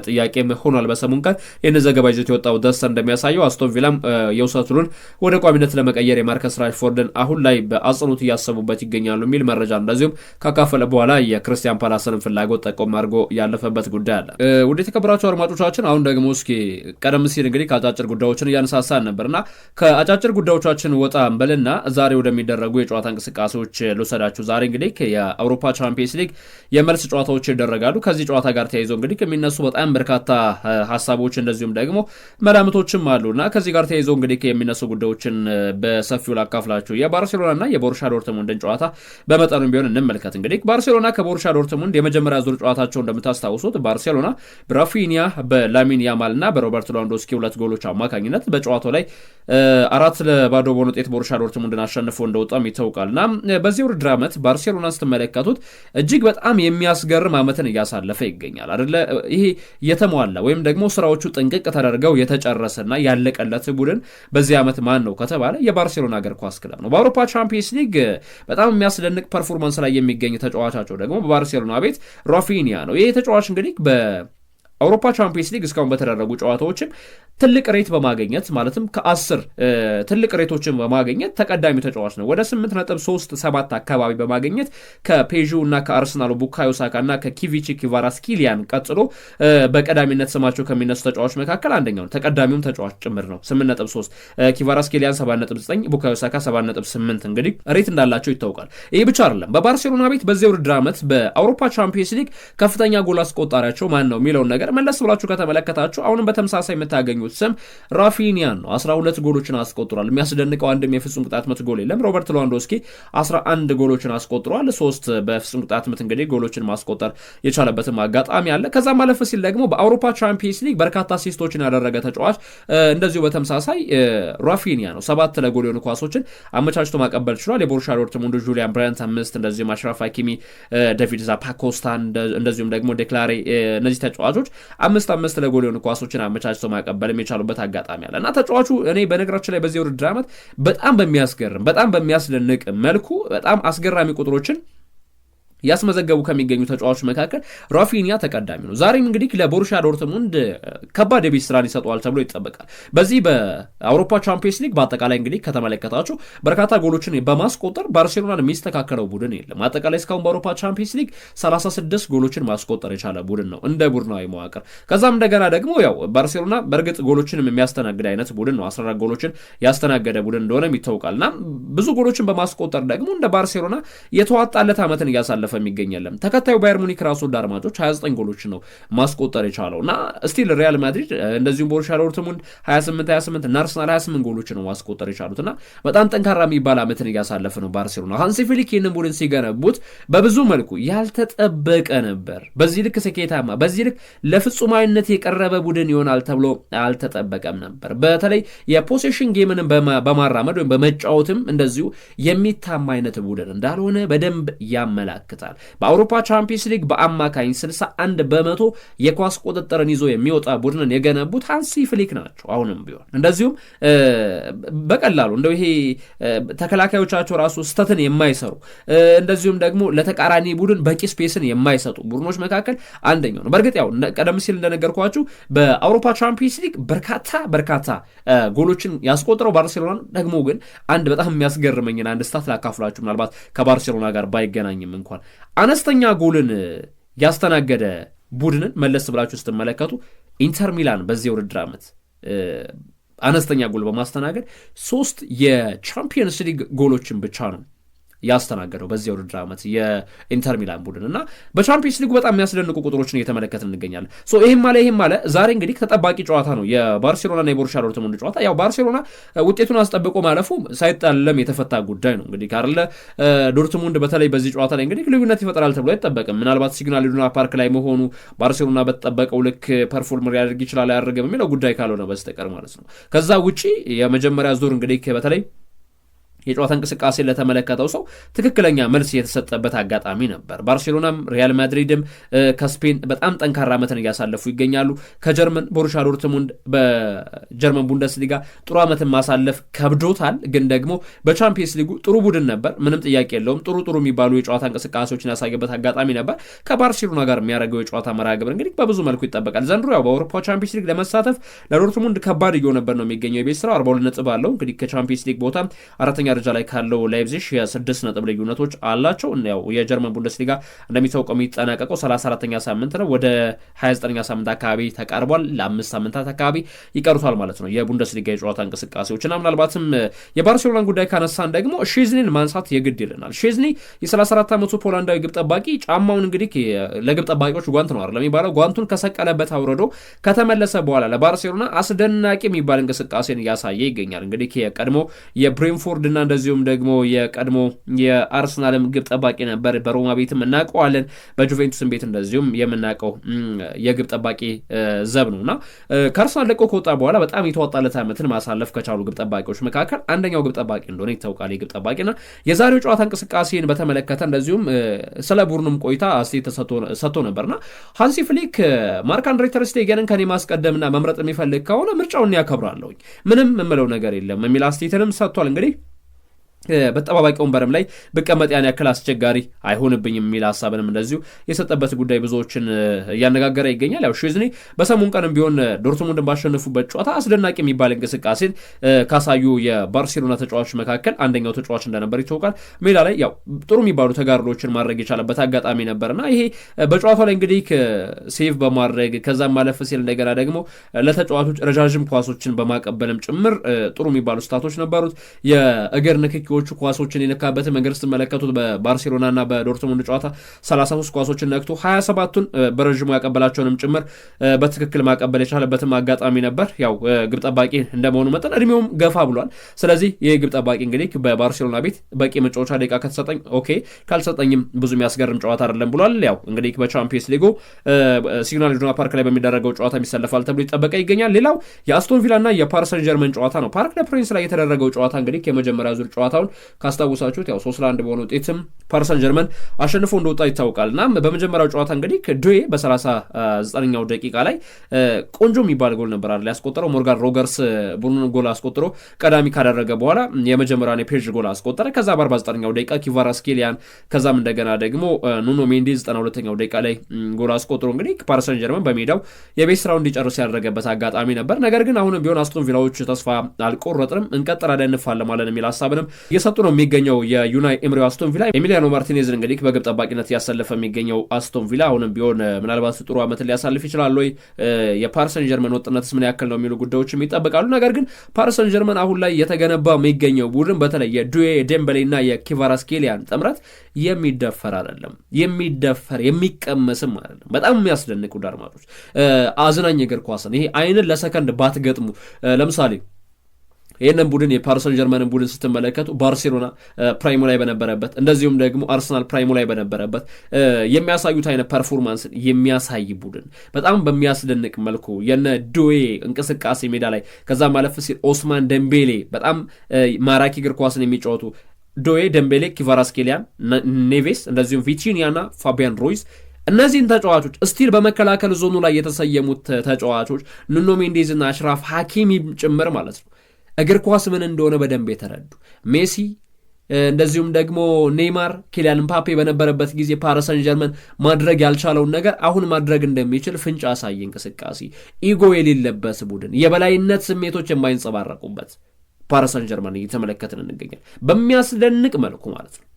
ጥያቄም ሆኗል። በሰሙን ቀን ይህን ዘገባ ይዞት የወጣው ደስተር እንደሚያሳየው አስቶን ቪላም የውሰት ውሉን ወደ ቋሚነት ለመቀየር የማርከስ ራሽፎርድን አሁን ላይ በአጽንኦት እያሰቡበት ይገኛሉ የሚል መረጃ እንደዚሁም ካካፈለ በኋላ የክርስቲያን ፓላስን ፍላጎት ጠቆም አድርጎ ያለፈበት ጉዳይ አለ። ወደ ተከበራችሁ አድማጮቻችን አሁን ደግሞ እስኪ ቀደም ሲል እንግዲህ ከአጫጭር ጉዳዮችን እያነሳሳን ነበርና ከአጫጭር ጉዳዮቻችን ወጣ እንበልና ዛሬ ወደሚደረጉ የጨዋታ እንቅስቃሴዎች ልውሰዳችሁ። ዛሬ እንግዲህ የአውሮፓ ቻምፒየንስ ሊግ የመልስ ጨዋታዎች ይደረጋሉ። ከዚህ ጨዋታ ጋር ተያይዞ እንግዲህ የሚነሱ በጣም በርካታ ሀሳቦች እንደዚሁም ደግሞ መላምቶችም አሉና ከዚህ ጋር ተያይዞ እንግዲህ የሚነሱ ጉዳዮችን በሰፊው ላካፍላችሁ። የባርሴሎናና የቦሩሲያ ዶርትሙንድን ጨዋታ በመጠኑም ቢሆን እንመልከት። እንግዲህ ባርሴሎና ከቦሩሲያ ዶርትሙንድ የመጀመሪያ ዙር ጨዋታቸው እንደምታስታውሱት ባርሴሎና በራፊኒያ በላሚን ያማልና በሮበርት ሌዋንዶስኪ 2 ጎሎች አማካኝነት በጨዋታው ላይ 4-0 በሆነ ውጤት ቦሩሲያ ዶርትሙንድን አሸንፎ እንደወጣም ይታወቃልና በዚህ ውድድር ዓመት ባርሴሎና ስትመለከቱት እጅግ በጣም የሚያስገርም ዓመትን እያሳለፈ ይገኛል አይደለ? ይሄ የተሟላ ወይም ደግሞ ስራዎቹ ጥንቅቅ ተደርገው የተጨረሰና ያለቀለት ቡድን በዚህ ዓመት ማን ነው ከተባለ የባርሴሎና እግር ኳስ ክለብ ነው። በአውሮፓ ቻምፒየንስ ሊግ በጣም የሚያስደንቅ ፐርፎርማንስ ላይ የሚገኝ ተጫዋቻቸው ደግሞ በባርሴሎና ቤት ራፊኒያ ነው። ይህ ተጫዋች እንግዲህ በአውሮፓ ቻምፒየንስ ሊግ እስካሁን በተደረጉ ጨዋታዎችም ትልቅ ሬት በማግኘት ማለትም ከ10 ትልቅ ሬቶችን በማግኘት ተቀዳሚ ተጫዋች ነው። ወደ 8.37 አካባቢ በማግኘት ከፔዡ እና ከአርሰናሉ ቡካዮ ሳካ እና ከኪቪቺ ኪቫራትስኬሊያን ቀጥሎ በቀዳሚነት ስማቸው ከሚነሱ ተጫዋች መካከል አንደኛው ነው። ተቀዳሚውም ተጫዋች ጭምር ነው። 8.3 ኪቫራትስኬሊያን 7.9 ቡካዮ ሳካ 7.8 እንግዲህ ሬት እንዳላቸው ይታወቃል። ይህ ብቻ አይደለም። በባርሴሎና ቤት በዚህ ውድድር ዓመት በአውሮፓ ቻምፒየንስ ሊግ ከፍተኛ ጎል አስቆጣሪያቸው ማን ነው የሚለውን ነገር መለስ ብላችሁ ከተመለከታችሁ አሁንም በተመሳሳይ የምታገኙ ስም ራፊኒያን ነው። 12 ጎሎችን አስቆጥሯል። የሚያስደንቀው አንድም የፍጹም ቅጣት ምት ጎል የለም። ሮበርት ሌዋንዶስኪ 11 ጎሎችን አስቆጥሯል። 3 በፍጹም ቅጣት ምት እንግዲህ ጎሎችን ማስቆጠር የቻለበትም አጋጣሚ አለ። ከዛ ማለፍ ሲል ደግሞ በአውሮፓ ቻምፒየንስ ሊግ በርካታ አሲስቶችን ያደረገ ተጫዋች እንደዚሁ በተመሳሳይ ራፊኒያ ነው። 7 ለጎል የሆኑ ኳሶችን አመቻችቶ ማቀበል ችሏል። የቦሩሲያ ዶርትሙንድ ጁሊያን ብራያንት 5፣ እንደዚሁም አሽራፍ ሀኪሚ፣ ዴቪድ ዛፓኮስታ እንደዚሁም ደግሞ ዴክላሬ እነዚህ ተጫዋቾች 5 ለጎል የሆኑ ኳሶችን አመቻችቶ ማቀበል የቻሉበት አጋጣሚ አለ እና ተጫዋቹ እኔ በነገራችን ላይ በዚህ ውድድር ዓመት በጣም በሚያስገርም በጣም በሚያስደንቅ መልኩ በጣም አስገራሚ ቁጥሮችን ያስመዘገቡ ከሚገኙ ተጫዋቾች መካከል ራፊኒያ ተቀዳሚ ነው። ዛሬም እንግዲህ ለቦሩሲያ ዶርትሙንድ ከባድ የቤት ስራን ይሰጠዋል ተብሎ ይጠበቃል። በዚህ በአውሮፓ ቻምፒየንስ ሊግ በአጠቃላይ እንግዲህ ከተመለከታችሁ በርካታ ጎሎችን በማስቆጠር ባርሴሎናን የሚስተካከለው ቡድን የለም። አጠቃላይ እስካሁን በአውሮፓ ቻምፒየንስ ሊግ 36 ጎሎችን ማስቆጠር የቻለ ቡድን ነው እንደ ቡድናዊ መዋቅር። ከዛም እንደገና ደግሞ ያው ባርሴሎና በእርግጥ ጎሎችንም የሚያስተናግድ አይነት ቡድን ነው። 14 ጎሎችን ያስተናገደ ቡድን እንደሆነም ይታወቃልና ብዙ ጎሎችን በማስቆጠር ደግሞ እንደ ባርሴሎና የተዋጣለት ዓመትን እያሳለፈ የሚገኛለም። ተከታዩ ባየር ሙኒክ ራሱ አድማጮች 29 ጎሎች ነው ማስቆጠር የቻለው እና ስቲል ሪያል ማድሪድ እንደዚሁም ቦሩሲያ ዶርትሙንድ 28 እና አርሰናል 28 ጎሎች ነው ማስቆጠር የቻሉት እና በጣም ጠንካራ የሚባል ዓመትን እያሳለፈ ነው ባርሴሎና። ሃንሲ ፍሊክ ይህንን ቡድን ሲገነቡት በብዙ መልኩ ያልተጠበቀ ነበር። በዚህ ልክ ስኬታማ፣ በዚህ ልክ ለፍጹማዊነት የቀረበ ቡድን ይሆናል ተብሎ አልተጠበቀም ነበር። በተለይ የፖሴሽን ጌምን በማራመድ ወይም በመጫወትም እንደዚሁ የሚታማ አይነት ቡድን እንዳልሆነ በደንብ ያመላክታል። በአውሮፓ ቻምፒየንስ ሊግ በአማካኝ 61% የኳስ ቁጥጥርን ይዞ የሚወጣ ቡድንን የገነቡት ሃንሲ ፍሊክ ናቸው። አሁንም ቢሆን እንደዚሁም በቀላሉ እንደው ይሄ ተከላካዮቻቸው ራሱ ስተትን የማይሰሩ እንደዚሁም ደግሞ ለተቃራኒ ቡድን በቂ ስፔስን የማይሰጡ ቡድኖች መካከል አንደኛው ነው። በእርግጥ ያው ቀደም ሲል እንደነገርኳችሁ በአውሮፓ ቻምፒየንስ ሊግ በርካታ ጎሎችን ያስቆጠረው ባርሴሎና ደግሞ ግን አንድ በጣም የሚያስገርመኝን አንድ ስታት ላካፍላችሁ፣ ምናልባት ከባርሴሎና ጋር ባይገናኝም እንኳን አነስተኛ ጎልን ያስተናገደ ቡድንን መለስ ብላችሁ ስትመለከቱ ኢንተር ሚላን በዚህ ውድድር ዓመት አነስተኛ ጎል በማስተናገድ 3 የቻምፒየንስ ሊግ ጎሎችን ብቻ ነው ያስተናገደው በዚህ ውድድር ዓመት የኢንተር ሚላን ቡድን እና በቻምፒየንስ ሊጉ በጣም የሚያስደንቁ ቁጥሮችን እየተመለከትን እንገኛለን። ይህም ማለ ዛሬ እንግዲህ ተጠባቂ ጨዋታ ነው የባርሴሎናና የቦሩሲያ ዶርትሙንድ ጨዋታ። ያው ባርሴሎና ውጤቱን አስጠብቆ ማለፉ ሳይጣለም የተፈታ ጉዳይ ነው። እንግዲህ ካርለ ዶርትሙንድ በተለይ በዚህ ጨዋታ ላይ እንግዲህ ልዩነት ይፈጥራል ተብሎ አይጠበቅም። ምናልባት ሲግናል ኢዱና ፓርክ ላይ መሆኑ ባርሴሎና በተጠበቀው ልክ ፐርፎርም ሊያደርግ ይችላል አያደርግም የሚለው ጉዳይ ካልሆነ በስተቀር ማለት ነው። ከዛ ውጪ የመጀመሪያ ዙር እንግዲህ በተለይ የጨዋታ እንቅስቃሴ ለተመለከተው ሰው ትክክለኛ መልስ የተሰጠበት አጋጣሚ ነበር። ባርሴሎናም ሪያል ማድሪድም ከስፔን በጣም ጠንካራ ዓመትን እያሳለፉ ይገኛሉ። ከጀርመን ቦሩሲያ ዶርትሙንድ በጀርመን ቡንደስሊጋ ጥሩ ዓመትን ማሳለፍ ከብዶታል፣ ግን ደግሞ በቻምፒየንስ ሊጉ ጥሩ ቡድን ነበር፣ ምንም ጥያቄ የለውም። ጥሩ የሚባሉ የጨዋታ እንቅስቃሴዎችን ያሳየበት አጋጣሚ ነበር። ከባርሴሎና ጋር የሚያደርገው የጨዋታ መርሃ ግብር እንግዲህ በብዙ መልኩ ይጠበቃል። ዘንድሮ ያው በአውሮፓ ቻምፒየንስ ሊግ ለመሳተፍ ለዶርትሙንድ ከባድ እየሆነበት ነው የሚገኘው። የቤት ስራው 42 ነጥብ አለው። እንግዲህ ከቻምፒየንስ ሊግ ቦታ አራተኛ ደረጃ ላይ ካለው ላይፕዚግ የ6 ነጥብ ልዩነቶች አላቸው። ያው የጀርመን ቡንደስሊጋ እንደሚታወቀው የሚጠናቀቀው 34ኛ ሳምንት ነው። ወደ 29ኛ ሳምንት አካባቢ ተቃርቧል። ለ5 ሳምንታት አካባቢ ይቀሩታል ማለት ነው የቡንደስሊጋ የጨዋታ እንቅስቃሴዎችና ምናልባትም የባርሴሎናን ጉዳይ ካነሳን ደግሞ ሼዝኒን ማንሳት የግድ ይለናል። ሼዝኒ የ34 ዓመቱ ፖላንዳዊ ግብ ጠባቂ ጫማውን እንግዲህ ለግብ ጠባቂዎች ጓንት ነው አይደል የሚባለው፣ ጓንቱን ከሰቀለበት አውርዶ ከተመለሰ በኋላ ለባርሴሎና አስደናቂ የሚባል እንቅስቃሴን እያሳየ ይገኛል። እንግዲህ የቀድሞ የብሬንፎርድ እና እንደዚሁም ደግሞ የቀድሞ የአርሰናልም ግብ ጠባቂ ነበር። በሮማ ቤትም እናውቀዋለን፣ በጁቬንቱስም ቤት እንደዚሁም የምናውቀው የግብ ጠባቂ ዘብ ነው እና ከአርሰናል ለቆ ከወጣ በኋላ በጣም የተዋጣለት ዓመትን ማሳለፍ ከቻሉ ግብ ጠባቂዎች መካከል አንደኛው ግብ ጠባቂ እንደሆነ ይታወቃል። የግብ ጠባቂና የዛሬው ጨዋታ እንቅስቃሴን በተመለከተ እንደዚሁም ስለ ቡድኑም ቆይታ አስተያየት ሰጥቶ ነበርና ሃንሲ ፍሊክ ማርክ አንድሬ ተር ስቴገንን ከኔ ማስቀደምና መምረጥ የሚፈልግ ከሆነ ምርጫውን ያከብራለሁኝ፣ ምንም የምለው ነገር የለም የሚል አስተያየትንም ሰጥቷል። እንግዲህ በጠባባቂ ወንበርም ላይ ብቀመጥ ያን ያክል አስቸጋሪ አይሆንብኝም የሚል ሀሳብንም እንደዚሁ የሰጠበት ጉዳይ ብዙዎችን እያነጋገረ ይገኛል። ያው ሼዝኒ በሰሙን ቀንም ቢሆን ዶርትሙንድን ባሸነፉበት ጨዋታ አስደናቂ የሚባል እንቅስቃሴን ካሳዩ የባርሴሎና ተጫዋቾች መካከል አንደኛው ተጫዋች እንደነበር ይታወቃል። ሜዳ ላይ ያው ጥሩ የሚባሉ ተጋድሎችን ማድረግ የቻለበት አጋጣሚ ነበርና ይሄ በጨዋታው ላይ እንግዲህ ሴቭ በማድረግ ከዛም ማለፍ ሲል እንደገና ደግሞ ለተጫዋቾች ረዣዥም ኳሶችን በማቀበልም ጭምር ጥሩ የሚባሉ ስታቶች ነበሩት። የእግር ንክኪ ኳሶችን የነካበት መንገድ ስትመለከቱት በባርሴሎና እና በዶርትሙንድ ጨዋታ 33 ኳሶችን ነክቶ 27ቱን በረዥሙ ያቀበላቸውንም ጭምር በትክክል ማቀበል የቻለበትም አጋጣሚ ነበር። ያው ግብ ጠባቂ እንደመሆኑ መጠን እድሜውም ገፋ ብሏል። ስለዚህ ይህ ግብ ጠባቂ እንግዲህ በባርሴሎና ቤት በቂ መጫወቻ ደቂቃ ከተሰጠኝ ኦኬ፣ ካልሰጠኝም ብዙ የሚያስገርም ጨዋታ አይደለም ብሏል። ያው እንግዲህ በቻምፒየንስ ሊጉ ሲግናል ኢዱና ፓርክ ላይ በሚደረገው ጨዋታ የሚሰለፋል ተብሎ ይጠበቃ ይገኛል። ሌላው የአስቶን ቪላ እና የፓሪስ ሰን ጀርመን ጨዋታ ነው። ፓርክ ደ ፕሪንስ ላይ የተደረገው ጨዋታ እንግዲህ የመጀመሪያ ዙር ጨዋታውን ካስታውሳችሁት ያው 3-1 በሆነ ውጤትም ፓሪስ ሰን ጀርመን አሸንፎ እንደወጣ ይታወቃል። እና በመጀመሪያው ጨዋታ እንግዲህ ዶዬ በ39ኛው ደቂቃ ላይ ቆንጆ የሚባል ጎል ነበር አይደል ያስቆጠረው። ሞርጋን ሮገርስ ቡድኑን ጎል አስቆጥሮ ቀዳሚ ካደረገ በኋላ የመጀመሪያውን የፔጅ ጎል አስቆጠረ። ከዛ በ49ኛው ደቂቃ ኪቫራትስኬሊያን፣ ከዛም እንደገና ደግሞ ኑኖ ሜንዴዝ 92ኛው ደቂቃ ላይ ጎል አስቆጥሮ እንግዲህ ፓሪስ ሰን ጀርመን በሜዳው የቤት ስራውን እንዲጨርስ ያደረገበት አጋጣሚ ነበር። ነገር ግን አሁንም ቢሆን አስቶን ቪላዎች ተስፋ አልቆረጥንም፣ እንቀጥላለን፣ እንፋለማለን የሚል ሀሳብንም እየሰጡ ነው የሚገኘው የዩናይ ኤምሪው አስቶን ቪላ። ኤሚሊያኖ ማርቲኔዝን እንግዲህ በግብ ጠባቂነት ያሰለፈ የሚገኘው አስቶን ቪላ አሁንም ቢሆን ምናልባት ጥሩ ዓመትን ሊያሳልፍ ይችላል ወይ፣ የፓሪስ ሰን ጀርመን ወጥነትስ ምን ያክል ነው የሚሉ ጉዳዮችም ይጠበቃሉ። ነገር ግን ፓሪስ ሰን ጀርመን አሁን ላይ የተገነባ የሚገኘው ቡድን በተለይ የዱዌ ዴምበሌ እና የኪቫራትስኬሊያን ጥምረት የሚደፈር አይደለም፣ የሚደፈር የሚቀመስም አይደለም። በጣም የሚያስደንቅ ውድ አድማጮች፣ አዝናኝ እግር ኳስን ይሄ አይንን ለሰከንድ ባትገጥሙ ለምሳሌ ይህንን ቡድን የፓሪስ ሰን ጀርመንን ቡድን ስትመለከቱ ባርሴሎና ፕራይሙ ላይ በነበረበት እንደዚሁም ደግሞ አርሰናል ፕራይሙ ላይ በነበረበት የሚያሳዩት አይነት ፐርፎርማንስን የሚያሳይ ቡድን በጣም በሚያስደንቅ መልኩ የነ ዱዌ እንቅስቃሴ ሜዳ ላይ ከዛ ማለፍ ሲል ኦስማን ደምቤሌ በጣም ማራኪ እግር ኳስን የሚጫወቱ ዱዌ፣ ደምቤሌ፣ ኪቫራትስኬሊያን፣ ኔቬስ እንደዚሁም ቪቲኒያ እና ፋቢያን ሩይዝ እነዚህን ተጫዋቾች ስቲል በመከላከል ዞኑ ላይ የተሰየሙት ተጫዋቾች ኑኖ ሜንዴዝ እና አሽራፍ ሀኪሚ ጭምር ማለት ነው እግር ኳስ ምን እንደሆነ በደንብ የተረዱ ሜሲ እንደዚሁም ደግሞ ኔይማር፣ ኪሊያን ምባፔ በነበረበት ጊዜ ፓሪስ ሰን ጀርመን ማድረግ ያልቻለውን ነገር አሁን ማድረግ እንደሚችል ፍንጭ አሳየ እንቅስቃሴ፣ ኢጎ የሌለበት ቡድን፣ የበላይነት ስሜቶች የማይንጸባረቁበት ፓሪስ ሰን ጀርመን እየተመለከትን እንገኛለን በሚያስደንቅ መልኩ ማለት ነው።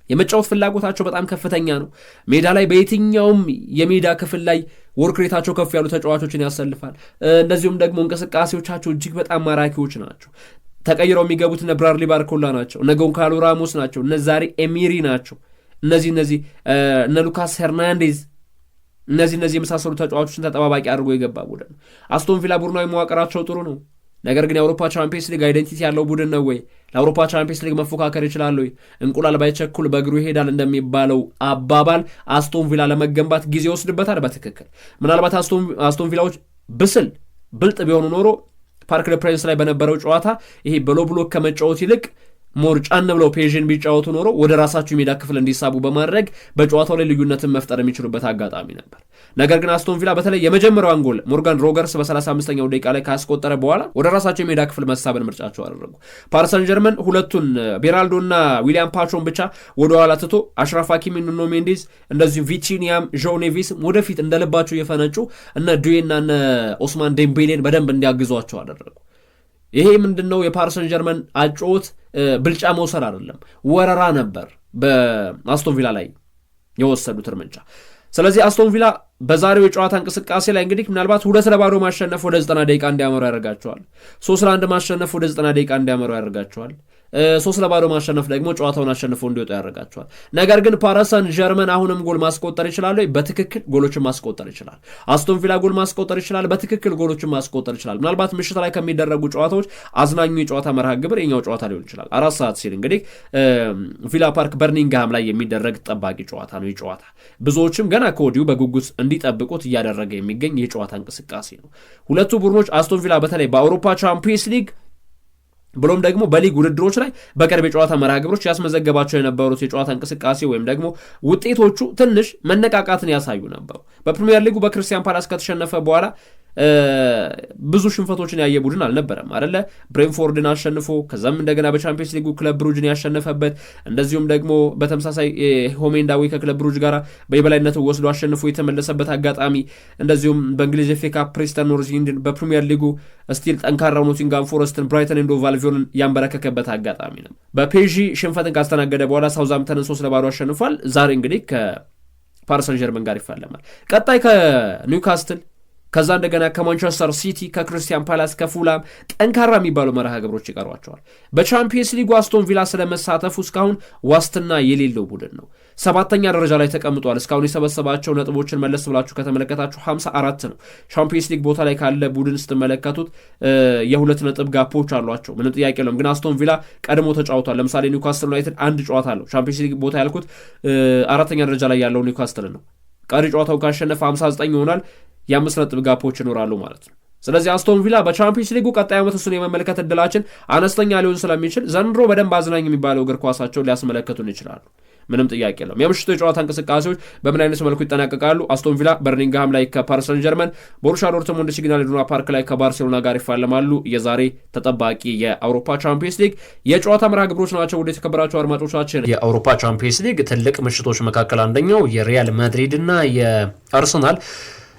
የመጫወት ፍላጎታቸው በጣም ከፍተኛ ነው። ሜዳ ላይ በየትኛውም የሜዳ ክፍል ላይ ወርክሬታቸው ከፍ ያሉ ተጫዋቾችን ያሰልፋል። እንደዚሁም ደግሞ እንቅስቃሴዎቻቸው እጅግ በጣም ማራኪዎች ናቸው። ተቀይረው የሚገቡት እነ ብራድሊ ባርኮላ ናቸው፣ እነ ጎንካሎ ራሞስ ናቸው፣ እነ ዛሬ ኤሚሪ ናቸው፣ እነዚህ እነ ሉካስ ሄርናንዴዝ እነዚህ የመሳሰሉ ተጫዋቾችን ተጠባባቂ አድርጎ የገባ ቡድን ነው። አስቶን ቪላ ቡድናዊ መዋቅራቸው ጥሩ ነው። ነገር ግን የአውሮፓ ቻምፒየንስ ሊግ አይደንቲቲ ያለው ቡድን ነው ወይ? ለአውሮፓ ቻምፒየንስ ሊግ መፎካከር ይችላል ወይ? እንቁላል ባይቸኩል በእግሩ ይሄዳል እንደሚባለው አባባል አስቶን ቪላ ለመገንባት ጊዜ ወስድበታል። በትክክል ምናልባት አስቶን ቪላዎች ብልጥ ቢሆኑ ኖሮ ፓርክ ደ ፕሪንስ ላይ በነበረው ጨዋታ ይሄ በሎ ብሎክ ከመጫወት ይልቅ ሞር ጫን ብለው ፔዥን ቢጫወቱ ኖሮ ወደ ራሳቸው ሜዳ ክፍል እንዲሳቡ በማድረግ በጨዋታው ላይ ልዩነትን መፍጠር የሚችሉበት አጋጣሚ ነበር። ነገር ግን አስቶን ቪላ በተለይ የመጀመሪያውን ጎል ሞርጋን ሮገርስ በ35ኛው ደቂቃ ላይ ካስቆጠረ በኋላ ወደ ራሳቸው የሜዳ ክፍል መሳብን ምርጫቸው አደረጉ። ፓሪስ ሰን ጀርመን ሁለቱን ቤራልዶና ዊሊያም ፓቾን ብቻ ወደ ኋላ ትቶ አሽራፍ ሀኪሚ፣ ኑኖ ሜንዴዝ እንደዚሁም ቪቲኒያም ዦ ኔቬስም ወደፊት እንደልባቸው የፈነጩ እነ ዱዌና እነ ኦስማን ዴምቤሌን በደንብ እንዲያግዟቸው አደረጉ። ይሄ ምንድነው የፓሪስ ሰን ጀርመን አጨዋወት ብልጫ መውሰድ አይደለም፣ ወረራ ነበር በአስቶን ቪላ ላይ የወሰዱት እርምጃ። ስለዚህ አስቶን ቪላ በዛሬው የጨዋታ እንቅስቃሴ ላይ እንግዲህ ምናልባት 2-0 ማሸነፍ ወደ 90 ደቂቃ እንዲያመሩ ያደርጋቸዋል። 3-1 ማሸነፍ ወደ 90 ደቂቃ እንዲያመሩ ያደርጋቸዋል። 3-0 ማሸነፍ ደግሞ ጨዋታውን አሸንፈው እንዲወጡ ያደርጋቸዋል። ነገር ግን ፓሪስ ሰን ጀርመን አሁንም ጎል ማስቆጠር ይችላል፣ በትክክል ጎሎችን ማስቆጠር ይችላል። አስቶን ቪላ ጎል ማስቆጠር ይችላል፣ በትክክል ጎሎችን ማስቆጠር ይችላል። ምናልባት ምሽት ላይ ከሚደረጉ ጨዋታዎች አዝናኙ የጨዋታ መርሃ ግብር የኛው ጨዋታ ሊሆን ይችላል። 4 ሰዓት ሲል እንግዲህ ቪላ ፓርክ በርሚንግሃም ላይ የሚደረግ ጠባቂ ጨዋታ ነው። ጨዋታ ብዙዎችም ገና ከወዲሁ በጉጉት እንዲጠብቁት እያደረገ የሚገኝ የጨዋታ እንቅስቃሴ ነው። ሁለቱ ቡድኖች አስቶን ቪላ በተለይ በአውሮፓ ቻምፒየንስ ሊግ ብሎም ደግሞ በሊግ ውድድሮች ላይ በቅርብ የጨዋታ መርሃ ግብሮች ያስመዘገባቸው የነበሩት የጨዋታ እንቅስቃሴ ወይም ደግሞ ውጤቶቹ ትንሽ መነቃቃትን ያሳዩ ነበሩ። በፕሪሚየር ሊጉ በክሪስታል ፓላስ ከተሸነፈ በኋላ ብዙ ሽንፈቶችን ያየ ቡድን አልነበረም አይደለ? ብሬንፎርድን አሸንፎ ከዛም እንደገና በቻምፒየንስ ሊጉ ክለብ ብሩጅን ያሸነፈበት፣ እንደዚሁም ደግሞ በተመሳሳይ ሆሜንዳዊ ከክለብ ብሩጅ ጋር በየበላይነት ወስዶ አሸንፎ የተመለሰበት አጋጣሚ፣ እንደዚሁም በእንግሊዝ ኤፍ ኤ ካፕ ፕሬስተን ኖርዝ ኢንድን፣ በፕሪሚየር ሊጉ ስቲል ጠንካራው ኖቲንጋም ፎረስትን፣ ብራይተን ኤንድ ሆቭ አልቢዮንን ያንበረከከበት አጋጣሚ ነው። በፔዢ ሽንፈትን ካስተናገደ በኋላ ሳውዛምፕተንን 3-0 አሸንፏል። ዛሬ እንግዲህ ከፓሪስ ሰን ጀርመን ጋር ይፋለማል። ቀጣይ ከኒውካስትል ከዛ እንደገና ከማንቸስተር ሲቲ፣ ከክሪስታል ፓላስ፣ ከፉላም ጠንካራ የሚባሉ መርሃ ግብሮች ይቀሯቸዋል። በቻምፒየንስ ሊጉ አስቶን ቪላ ስለመሳተፉ እስካሁን ዋስትና የሌለው ቡድን ነው። 7ኛ ደረጃ ላይ ተቀምጧል። እስካሁን የሰበሰባቸው ነጥቦችን መለስ ብላችሁ ከተመለከታችሁ 54 ነው። ቻምፒየንስ ሊግ ቦታ ላይ ካለ ቡድን ስትመለከቱት የ2 ነጥብ ጋፖች አሏቸው። ምንም ጥያቄ የለውም። ግን አስቶን ቪላ ቀድሞ ተጫውቷል። ለምሳሌ ኒውካስትል ዩናይትድ 1 ጨዋታ አለው። ቻምፒየንስ ሊግ ቦታ ያልኩት 4ኛ ደረጃ ላይ ያለው ኒውካስትል ነው። ቀሪ ጨዋታው ካሸነፈ 59 ይሆናል። የ5 ነጥብ ጋፖች ይኖራሉ ማለት ነው። ስለዚህ አስቶን ቪላ በቻምፒየንስ ሊጉ ቀጣይ ዓመት እሱን የመመልከት እድላችን አነስተኛ ሊሆን ስለሚችል ዘንድሮ በደንብ አዝናኝ የሚባለው እግር ኳሳቸውን ሊያስመለከቱን ይችላሉ። ምንም ጥያቄ የለውም። የምሽቱ የጨዋታ እንቅስቃሴዎች በምን አይነት መልኩ ይጠናቀቃሉ? አስቶን ቪላ በርሚንግሃም ላይ ከፓሪስ ሰን ጀርመን፣ ቦሩሲያ ዶርትሙንድ ሲግናል ኢዱና ፓርክ ላይ ከባርሴሎና ጋር ይፋለማሉ። የዛሬ ተጠባቂ የአውሮፓ ቻምፒየንስ ሊግ የጨዋታ መርሃ ግብሮች ናቸው። ወደ የተከበራቸው አድማጮቻችን የአውሮፓ ቻምፒየንስ ሊግ ትልቅ ምሽቶች መካከል አንደኛው የሪያል ማድሪድ እና የአርሰናል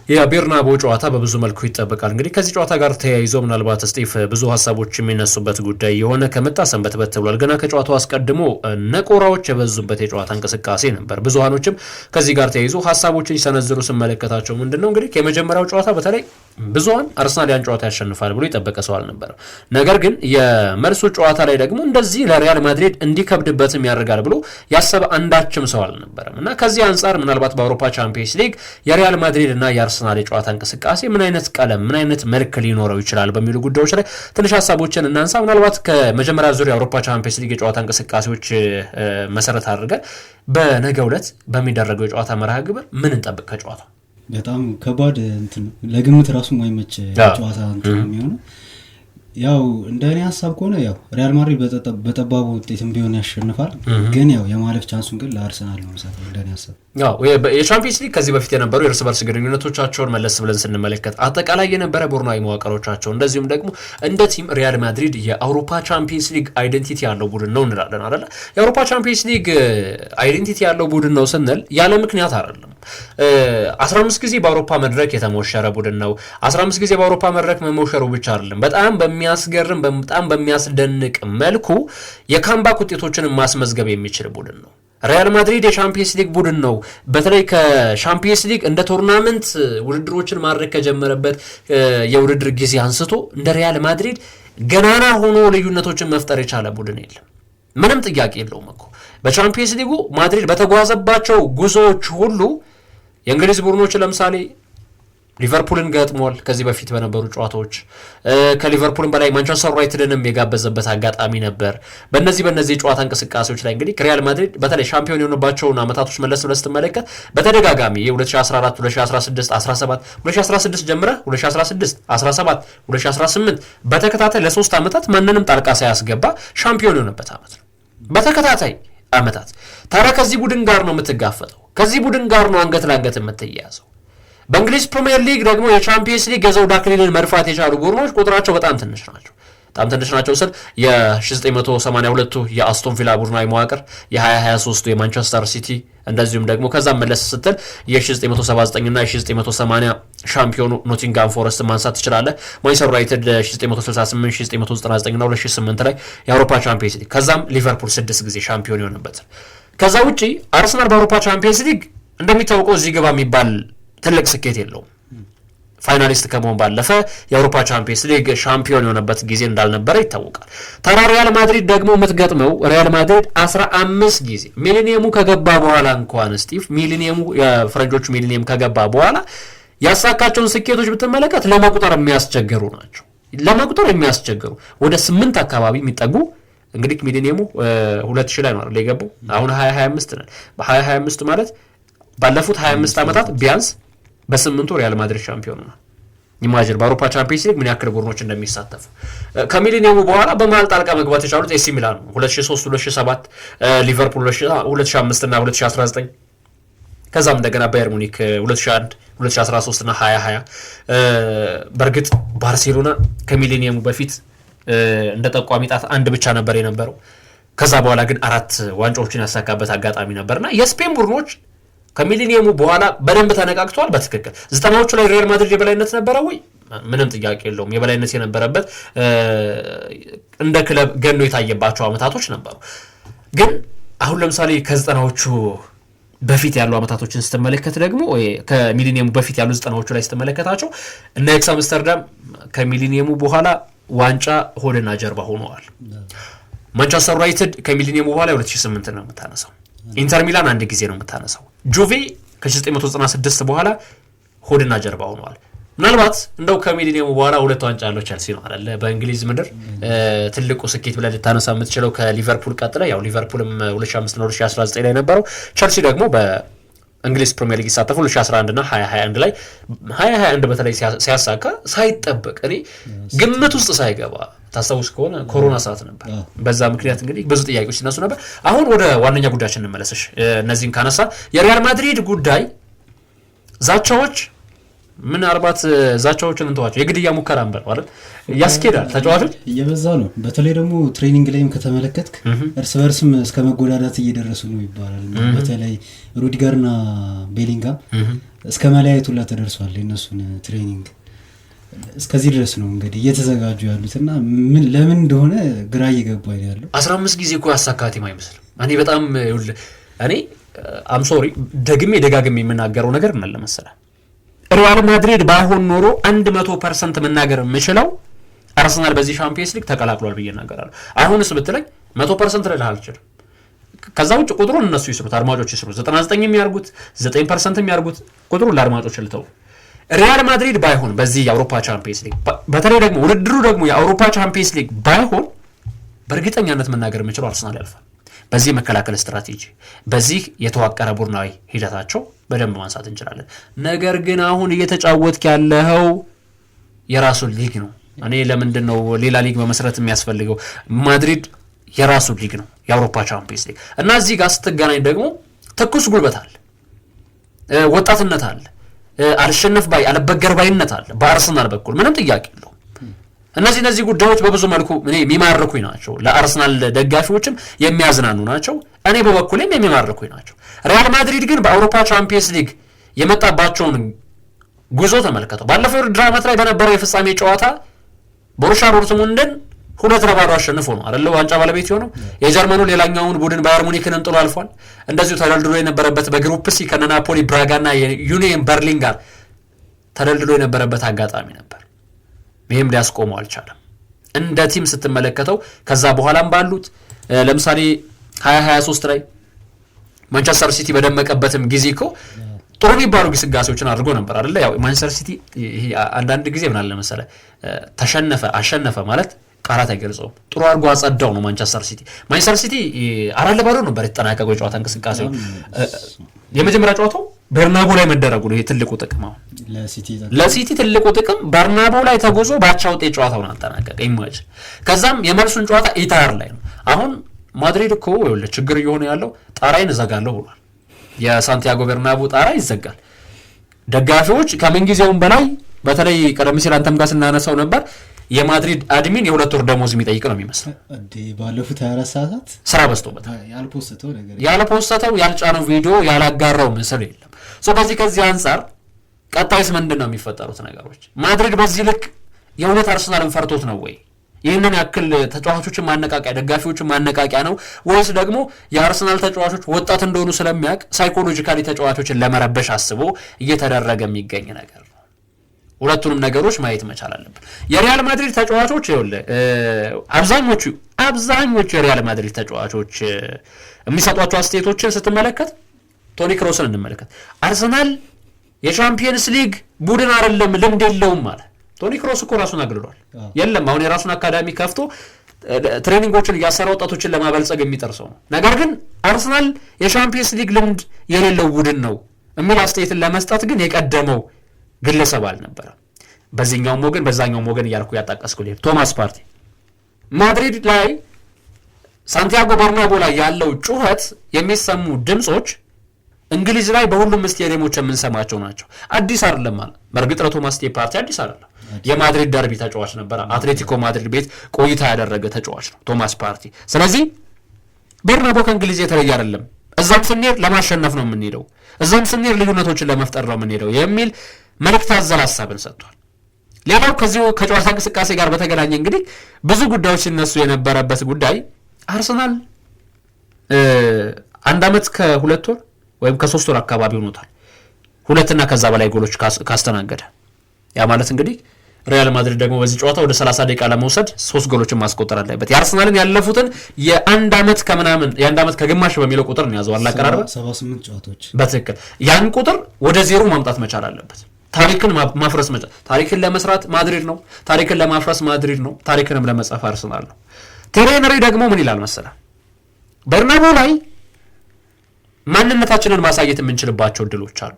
የቤርናቦ ጨዋታ በብዙ መልኩ ይጠበቃል። እንግዲህ ከዚህ ጨዋታ ጋር ተያይዞ ምናልባት ስጢፍ ብዙ ሀሳቦች የሚነሱበት ጉዳይ የሆነ ከመጣ ሰንበትበት ብሏል። ገና ከጨዋታው አስቀድሞ ነቆራዎች የበዙበት የጨዋታ እንቅስቃሴ ነበር። ብዙሃኖችም ከዚህ ጋር ተያይዞ ሀሳቦችን ሲሰነዝሩ ስመለከታቸው ምንድነው እንግዲህ የመጀመሪያው ጨዋታ በተለይ ብዙሃን አርሰናል ያን ጨዋታ ያሸንፋል ብሎ የጠበቀ ሰው አልነበረም። ነገር ግን የመልሱ ጨዋታ ላይ ደግሞ እንደዚህ ለሪያል ማድሪድ እንዲከብድበትም ያደርጋል ብሎ ያሰበ አንዳችም ሰው አልነበረም እና ከዚህ አንጻር ምናልባት በአውሮፓ ቻምፒየንስ ሊግ የሪያል ማድሪድ እና የአርሰናል የጨዋታ እንቅስቃሴ ምን አይነት ቀለም ምን አይነት መልክ ሊኖረው ይችላል በሚሉ ጉዳዮች ላይ ትንሽ ሀሳቦችን እናንሳ። ምናልባት ከመጀመሪያ ዙር የአውሮፓ ቻምፒየንስ ሊግ የጨዋታ እንቅስቃሴዎች መሰረት አድርገን በነገው ዕለት በሚደረገው የጨዋታ መርሃ ግብር ምን እንጠብቅ? ከጨዋታ በጣም ከባድ እንትን ለግምት ራሱ ማይመች ጨዋታ እንትን የሚሆነው ያው እንደኔ ሐሳብ ከሆነ ያው ሪያል ማድሪድ በጠባቡ ውጤትም ቢሆን ያሸንፋል። ግን ያው የማለፍ ቻንሱን ግን ለአርሰናል ነው ማለት ነው እንደኔ ሐሳብ። ያው የቻምፒየንስ ሊግ ከዚህ በፊት የነበሩ የእርስ በርስ ግንኙነቶቻቸውን መለስ ብለን ስንመለከት አጠቃላይ የነበረ ቡድናዊ መዋቅሮቻቸው እንደዚሁም ደግሞ እንደ ቲም ሪያል ማድሪድ የአውሮፓ ቻምፒየንስ ሊግ አይደንቲቲ ያለው ቡድን ነው እንላለን አይደል? የአውሮፓ ቻምፒየንስ ሊግ አይደንቲቲ ያለው ቡድን ነው ስንል ያለ ምክንያት አይደለም። 15 ጊዜ በአውሮፓ መድረክ የተሞሸረ ቡድን ነው። 15 ጊዜ በአውሮፓ መድረክ መሞሸሩ ብቻ አይደለም፣ በጣም በሚያስገርም በጣም በሚያስደንቅ መልኩ የካምባክ ውጤቶችን ማስመዝገብ የሚችል ቡድን ነው። ሪያል ማድሪድ የቻምፒየንስ ሊግ ቡድን ነው። በተለይ ከቻምፒየንስ ሊግ እንደ ቶርናመንት ውድድሮችን ማድረግ ከጀመረበት የውድድር ጊዜ አንስቶ እንደ ሪያል ማድሪድ ገናና ሆኖ ልዩነቶችን መፍጠር የቻለ ቡድን የለም። ምንም ጥያቄ የለውም እኮ በቻምፒየንስ ሊጉ ማድሪድ በተጓዘባቸው ጉዞዎች ሁሉ የእንግሊዝ ቡድኖች ለምሳሌ ሊቨርፑልን ገጥሟል። ከዚህ በፊት በነበሩ ጨዋታዎች ከሊቨርፑልን በላይ ማንቸስተር ዩናይትድንም የጋበዘበት አጋጣሚ ነበር። በእነዚህ ጨዋታ እንቅስቃሴዎች ላይ እንግዲህ ሪያል ማድሪድ በተለይ ሻምፒዮን የሆነባቸውን አመታቶች መለስ ብለህ ስትመለከት በተደጋጋሚ የ2014 2016 17 2016 ጀምረ 2016 17 2018 በተከታታይ ለ3 አመታት ማንንም ጣልቃ ሳያስገባ ሻምፒዮን የሆነበት አመት ነው። በተከታታይ አመታት ታዲያ ከዚህ ቡድን ጋር ነው የምትጋፈጠው። ከዚህ ቡድን ጋር ነው አንገት ለአንገት የምትያዘው። በእንግሊዝ ፕሪሚየር ሊግ ደግሞ የቻምፒየንስ ሊግ የዘውድ አክሊልን መድፋት የቻሉ ቡድኖች ቁጥራቸው በጣም ትንሽ ናቸው። በጣም ትንሽ ናቸው ስል የ1982ቱ የአስቶን ቪላ ቡድናዊ መዋቅር፣ የ2023ቱ የማንቸስተር ሲቲ እንደዚሁም ደግሞ ከዛም መለስ ስትል የ1979 እና የ1980 ሻምፒዮኑ ኖቲንጋም ፎረስት ማንሳት ትችላለህ። ማንቸስተር ዩናይትድ 1968 1999 እና 2008 ላይ የአውሮፓ ቻምፒየንስ ሊግ ከዛም ሊቨርፑል 6 ጊዜ ሻምፒዮን የሆነበት። ከዛ ውጪ አርሰናል በአውሮፓ ቻምፒየንስ ሊግ እንደሚታወቀው እዚህ ግባ የሚባል ትልቅ ስኬት የለውም። ፋይናሊስት ከመሆን ባለፈ የአውሮፓ ቻምፒየንስ ሊግ ሻምፒዮን የሆነበት ጊዜ እንዳልነበረ ይታወቃል። ተራ ሪያል ማድሪድ ደግሞ የምትገጥመው ሪያል ማድሪድ 15 ጊዜ ሚሊኒየሙ ከገባ በኋላ እንኳን ስቲቭ ሚሊኒየሙ የፈረንጆቹ ሚሊኒየም ከገባ በኋላ ያሳካቸውን ስኬቶች ብትመለከት ለመቁጠር የሚያስቸግሩ ናቸው። ለመቁጠር የሚያስቸግሩ ወደ 8 አካባቢ የሚጠጉ እንግዲህ ሚሊኒየሙ 2000 ላይ ነው አይደል የገባው። አሁን 2025 ነን። በ2025 ማለት ባለፉት 25 ዓመታት ቢያንስ በ8ቱ ሪያል ማድሪድ ሻምፒዮን ነው። ኢማጂን በአውሮፓ ቻምፒየንስ ሊግ ምን ያክል ቡድኖች እንደሚሳተፉ። ከሚሊኒየሙ በኋላ በመሃል ጣልቃ መግባት የቻሉት ኤሲ ሚላን ነው 2003 2007፣ ሊቨርፑል 2005 እና 2019፣ ከዛም እንደገና ባየር ሙኒክ 2001 2013 እና 2020። በእርግጥ ባርሴሎና ከሚሊኒየሙ በፊት እንደ ጠቋሚ ጣት አንድ ብቻ ነበር የነበረው። ከዛ በኋላ ግን 4 ዋንጫዎችን ያሳካበት አጋጣሚ ነበርና የስፔን ቡድኖች ከሚሊኒየሙ በኋላ በደንብ ተነቃቅተዋል። በትክክል 90ዎቹ ላይ ሪያል ማድሪድ የበላይነት ነበረ ወይ? ምንም ጥያቄ የለውም። የበላይነት የነበረበት እንደ ክለብ ገኖ የታየባቸው አመታቶች ነበሩ። ግን አሁን ለምሳሌ ከ90ዎቹ በፊት ያሉ አመታቶችን ስትመለከት ደግሞ ከሚሊኒየሙ በፊት ያሉ 90ዎቹ ላይ ስትመለከታቸው እና ኤክስ አምስተርዳም ከሚሊኒየሙ በኋላ ዋንጫ ሆድና ጀርባ ሆነዋል። ማንቸስተር ዩናይትድ ከሚሊኒየሙ በኋላ 2008 ነው የምታነሳው። ኢንተር ሚላን አንድ ጊዜ ነው የምታነሳው። ጁቬ ከ1996 በኋላ ሆድና ጀርባ ሆነዋል። ምናልባት እንደው ከሚሊኒየሙ በኋላ 2 ዋንጫ ያለው ቸልሲ ነው አይደለ? በእንግሊዝ ምድር ትልቁ ስኬት ብለህ ልታነሳ የምትችለው ከሊቨርፑል ቀጥለ ያው ሊቨርፑልም 2005 እና 2019 ላይ ነበረው። ቸልሲ ደግሞ በእንግሊዝ ፕሪሚየር ሊግ ይሳተፉ 2011 እና 2021 ላይ 2021 በተለይ ሲያሳካ ሳይጠበቅ እኔ ግምት ውስጥ ሳይገባ ታስታውስ ከሆነ ኮሮና ሰዓት ነበር። በዛ ምክንያት እንግዲህ ብዙ ጥያቄዎች ሲነሱ ነበር። አሁን ወደ ዋነኛ ጉዳያችን እንመለስሽ። እነዚህን ካነሳ የሪያል ማድሪድ ጉዳይ ዛቻዎች ምናልባት ዛቻዎችን እንተዋቸው የግድያ ሙከራ እንበል አይደል ያስኬዳል። ተጫዋቾች እየበዛ ነው። በተለይ ደግሞ ትሬኒንግ ላይም ከተመለከትክ እርስ በርስም እስከ መጎዳዳት እየደረሱ ነው ይባላል። በተለይ ሩዲገርና ቤሊንጋም እስከ መለያየት ሁላ ተደርሷል። የነሱን ትሬኒንግ እስከዚህ ድረስ ነው እንግዲህ እየተዘጋጁ ያሉትና ምን ለምን እንደሆነ ግራ እየገባኝ ያለው 15 ጊዜ እኮ ያሳካቲም አይመስልም። እኔ በጣም እኔ አም ሶሪ ደግሜ ደጋግሜ የምናገረው ነገር ምን ለመሰለ ሪያል ማድሪድ ባይሆን ኖሮ 100% መናገር የምችለው አርሰናል በዚህ ሻምፒየንስ ሊግ ተቀላቅሏል ብዬ እናገራለሁ። አሁንስ ብትለኝ 100% ልልህ አልችልም። ከዛ ውጭ ቁጥሩን እነሱ ይስሩት፣ አድማጮች ይስሩት። 99 የሚያርጉት 9% የሚያርጉት ቁጥሩን ለአድማጮች ልተው። ሪያል ማድሪድ ባይሆን በዚህ የአውሮፓ ቻምፒየንስ ሊግ በተለይ ደግሞ ውድድሩ ደግሞ የአውሮፓ ቻምፒየንስ ሊግ ባይሆን በእርግጠኛነት መናገር የምችለው አርሰናል ያልፋል። በዚህ መከላከል ስትራቴጂ፣ በዚህ የተዋቀረ ቡድናዊ ሂደታቸው በደንብ ማንሳት እንችላለን። ነገር ግን አሁን እየተጫወትክ ያለው የራሱን ሊግ ነው። እኔ ለምንድን ነው ሌላ ሊግ መመስረት የሚያስፈልገው? ማድሪድ የራሱ ሊግ ነው የአውሮፓ ቻምፒየንስ ሊግ እና እዚህ ጋር ስትገናኝ ደግሞ ትኩስ ጉልበት አለ፣ ወጣትነት አለ፣ አልሸነፍ ባይ አልበገር ባይነት አለ በአርሰናል በኩል ምንም ጥያቄ የለውም። እነዚህ ጉዳዮች በብዙ መልኩ እኔ የሚማርኩኝ ናቸው። ለአርሰናል ደጋፊዎችም የሚያዝናኑ ናቸው። እኔ በበኩሌም የሚማርኩኝ ናቸው። ሪያል ማድሪድ ግን በአውሮፓ ቻምፒየንስ ሊግ የመጣባቸውን ጉዞ ተመልከተው። ባለፈው ውድድር ዓመት ላይ በነበረው የፍጻሜ ጨዋታ ቦሩሲያ ዶርትሙንድን 2-0 አሸንፎ ነው አይደል ዋንጫ ባለቤት የሆነው። የጀርመኑ ሌላኛውን ቡድን ባየር ሙኒክን እንጥሎ አልፏል። እንደዚሁ ተደልድሎ የነበረበት በግሩፕ ሲ ከናፖሊ ብራጋና የዩኒየን በርሊን ጋር ተደልድሎ የነበረበት አጋጣሚ ነበር። ይሄም ሊያስቆመው አልቻለም። እንደ ቲም ስትመለከተው ከዛ በኋላም ባሉት ለምሳሌ 2023 ላይ ማንቸስተር ሲቲ በደመቀበትም ጊዜ እኮ ጥሩ የሚባሉ ግስጋሴዎችን አድርጎ ነበር አይደል? ያው ማንቸስተር ሲቲ ይሄ አንዳንድ ጊዜ ምን አለ መሰለ ተሸነፈ አሸነፈ ማለት ቃላት አይገልጸውም። ጥሩ አድርጎ አጸዳው ነው ማንቸስተር ሲቲ 4-0 ነበር የተጠናቀቀው የጨዋታ እንቅስቃሴው። የመጀመሪያ ጨዋታው በርናቦ ላይ መደረጉ ነው የትልቁ ጥቅም። አሁን ለሲቲ ትልቁ ጥቅም በርናቦ ላይ ተጎዞ ባቻ ውጤት ጨዋታውን አጠናቀቀ። ኢማጂን ከዛም የመልሱን ጨዋታ ኢታር ላይ ነው። አሁን ማድሪድ እኮ ይኸውልህ ችግር እየሆነ ያለው ጣራዬን እዘጋለሁ ብሏል። የሳንቲያጎ በርናቦ ጣራ ይዘጋል። ደጋፊዎች ከምንጊዜውም በላይ በተለይ ቀደም ሲል አንተም ጋር ስናነሳው ነበር የማድሪድ አድሚን የ2 ወር ደሞዝ የሚጠይቅ ነው የሚመስለው። ባለፉት 24 ሰዓታት ስራ በዝቶበታል። ያልፖስተው ያልጫነው ቪዲዮ ያላጋራው ምስል የለም። ከዚህ አንጻር ቀጣይስ ምንድን ነው የሚፈጠሩት ነገሮች? ማድሪድ በዚህ ልክ የእውነት አርሰናልን ፈርቶት ነው ወይ? ይህንን ያክል ተጫዋቾችን ማነቃቂያ ደጋፊዎችን ማነቃቂያ ነው ወይስ ደግሞ የአርሰናል ተጫዋቾች ወጣት እንደሆኑ ስለሚያውቅ ሳይኮሎጂካሊ ተጫዋቾችን ለመረበሽ አስቦ እየተደረገ የሚገኝ ነገር ነው? ሁለቱንም ነገሮች ማየት መቻል አለብን። የሪያል ማድሪድ ተጫዋቾች አብዛኞቹ የሪያል ማድሪድ ተጫዋቾች የሚሰጧቸው አስተያየቶችን ስትመለከት ቶኒ ክሮስን እንመለከት። አርሰናል የቻምፒየንስ ሊግ ቡድን አይደለም፣ ልምድ የለውም ማለት ቶኒ ክሮስ እኮ ራሱን አግልሏል። የለም አሁን የራሱን አካዳሚ ከፍቶ ትሬኒንጎችን እያሰራ ወጣቶችን ለማበልጸግ የሚጠርሰው ነው። ነገር ግን አርሰናል የቻምፒየንስ ሊግ ልምድ የሌለው ቡድን ነው የሚል አስተያየትን ለመስጠት ግን የቀደመው ግለሰብ አልነበረም። በዚህኛውም ወገን በዛኛውም ወገን እያልኩ ያጣቀስኩ ልሄድ ቶማስ ፓርቲ ማድሪድ ላይ ሳንቲያጎ በርናቦ ላይ ያለው ጩኸት የሚሰሙ ድምጾች እንግሊዝ ላይ በሁሉም ስቴዲየሞች የምንሰማቸው ናቸው። አዲስ አይደለም ማለት በእርግጥ ለቶማስ ፓርቲ አዲስ አይደለም። የማድሪድ ደርቢ ተጫዋች ነበር። አትሌቲኮ ማድሪድ ቤት ቆይታ ያደረገ ተጫዋች ነው ቶማስ ፓርቲ። ስለዚህ በርናቦ ከእንግሊዝ የተለየ አይደለም። እዛም ስንሄድ ለማሸነፍ ነው የምንሄደው፣ እዛም ስንሄድ ልዩነቶችን ለመፍጠር ነው የምንሄደው የሚል መልእክት አዘል ሀሳብን ሰጥቷል። ሌላው ከዚሁ ከጨዋታ እንቅስቃሴ ጋር በተገናኘ እንግዲህ ብዙ ጉዳዮች ሲነሱ የነበረበት ጉዳይ አርሰናል 1 ዓመት ከ2 ወር ወይም ከ3 ወር አካባቢ ሆኖታል 2 እና ከዛ በላይ ጎሎች ካስተናገደ። ያ ማለት እንግዲህ ሪያል ማድሪድ ደግሞ በዚህ ጨዋታ ወደ 30 ደቂቃ ለመውሰድ 3 ጎሎችን ማስቆጠር አለበት። የአርሰናልን ያለፉትን የ1 ዓመት ከግማሽ በሚለው ቁጥር ነው ያዘው አላቀራረበ 78 ጨዋታዎች በትክክል ያን ቁጥር ወደ 0 ማምጣት መቻል አለበት። ታሪክን ማፍረስ መቻል ታሪክን ለመስራት ማድሪድ ነው፣ ታሪክን ለማፍረስ ማድሪድ ነው፣ ታሪክንም ለመጻፍ አርሰናል ነው። ቴሪ ሄንሪ ደግሞ ምን ይላል መሰለህ በርናቦ ላይ ማንነታችንን ማሳየት የምንችልባቸው እድሎች አሉ።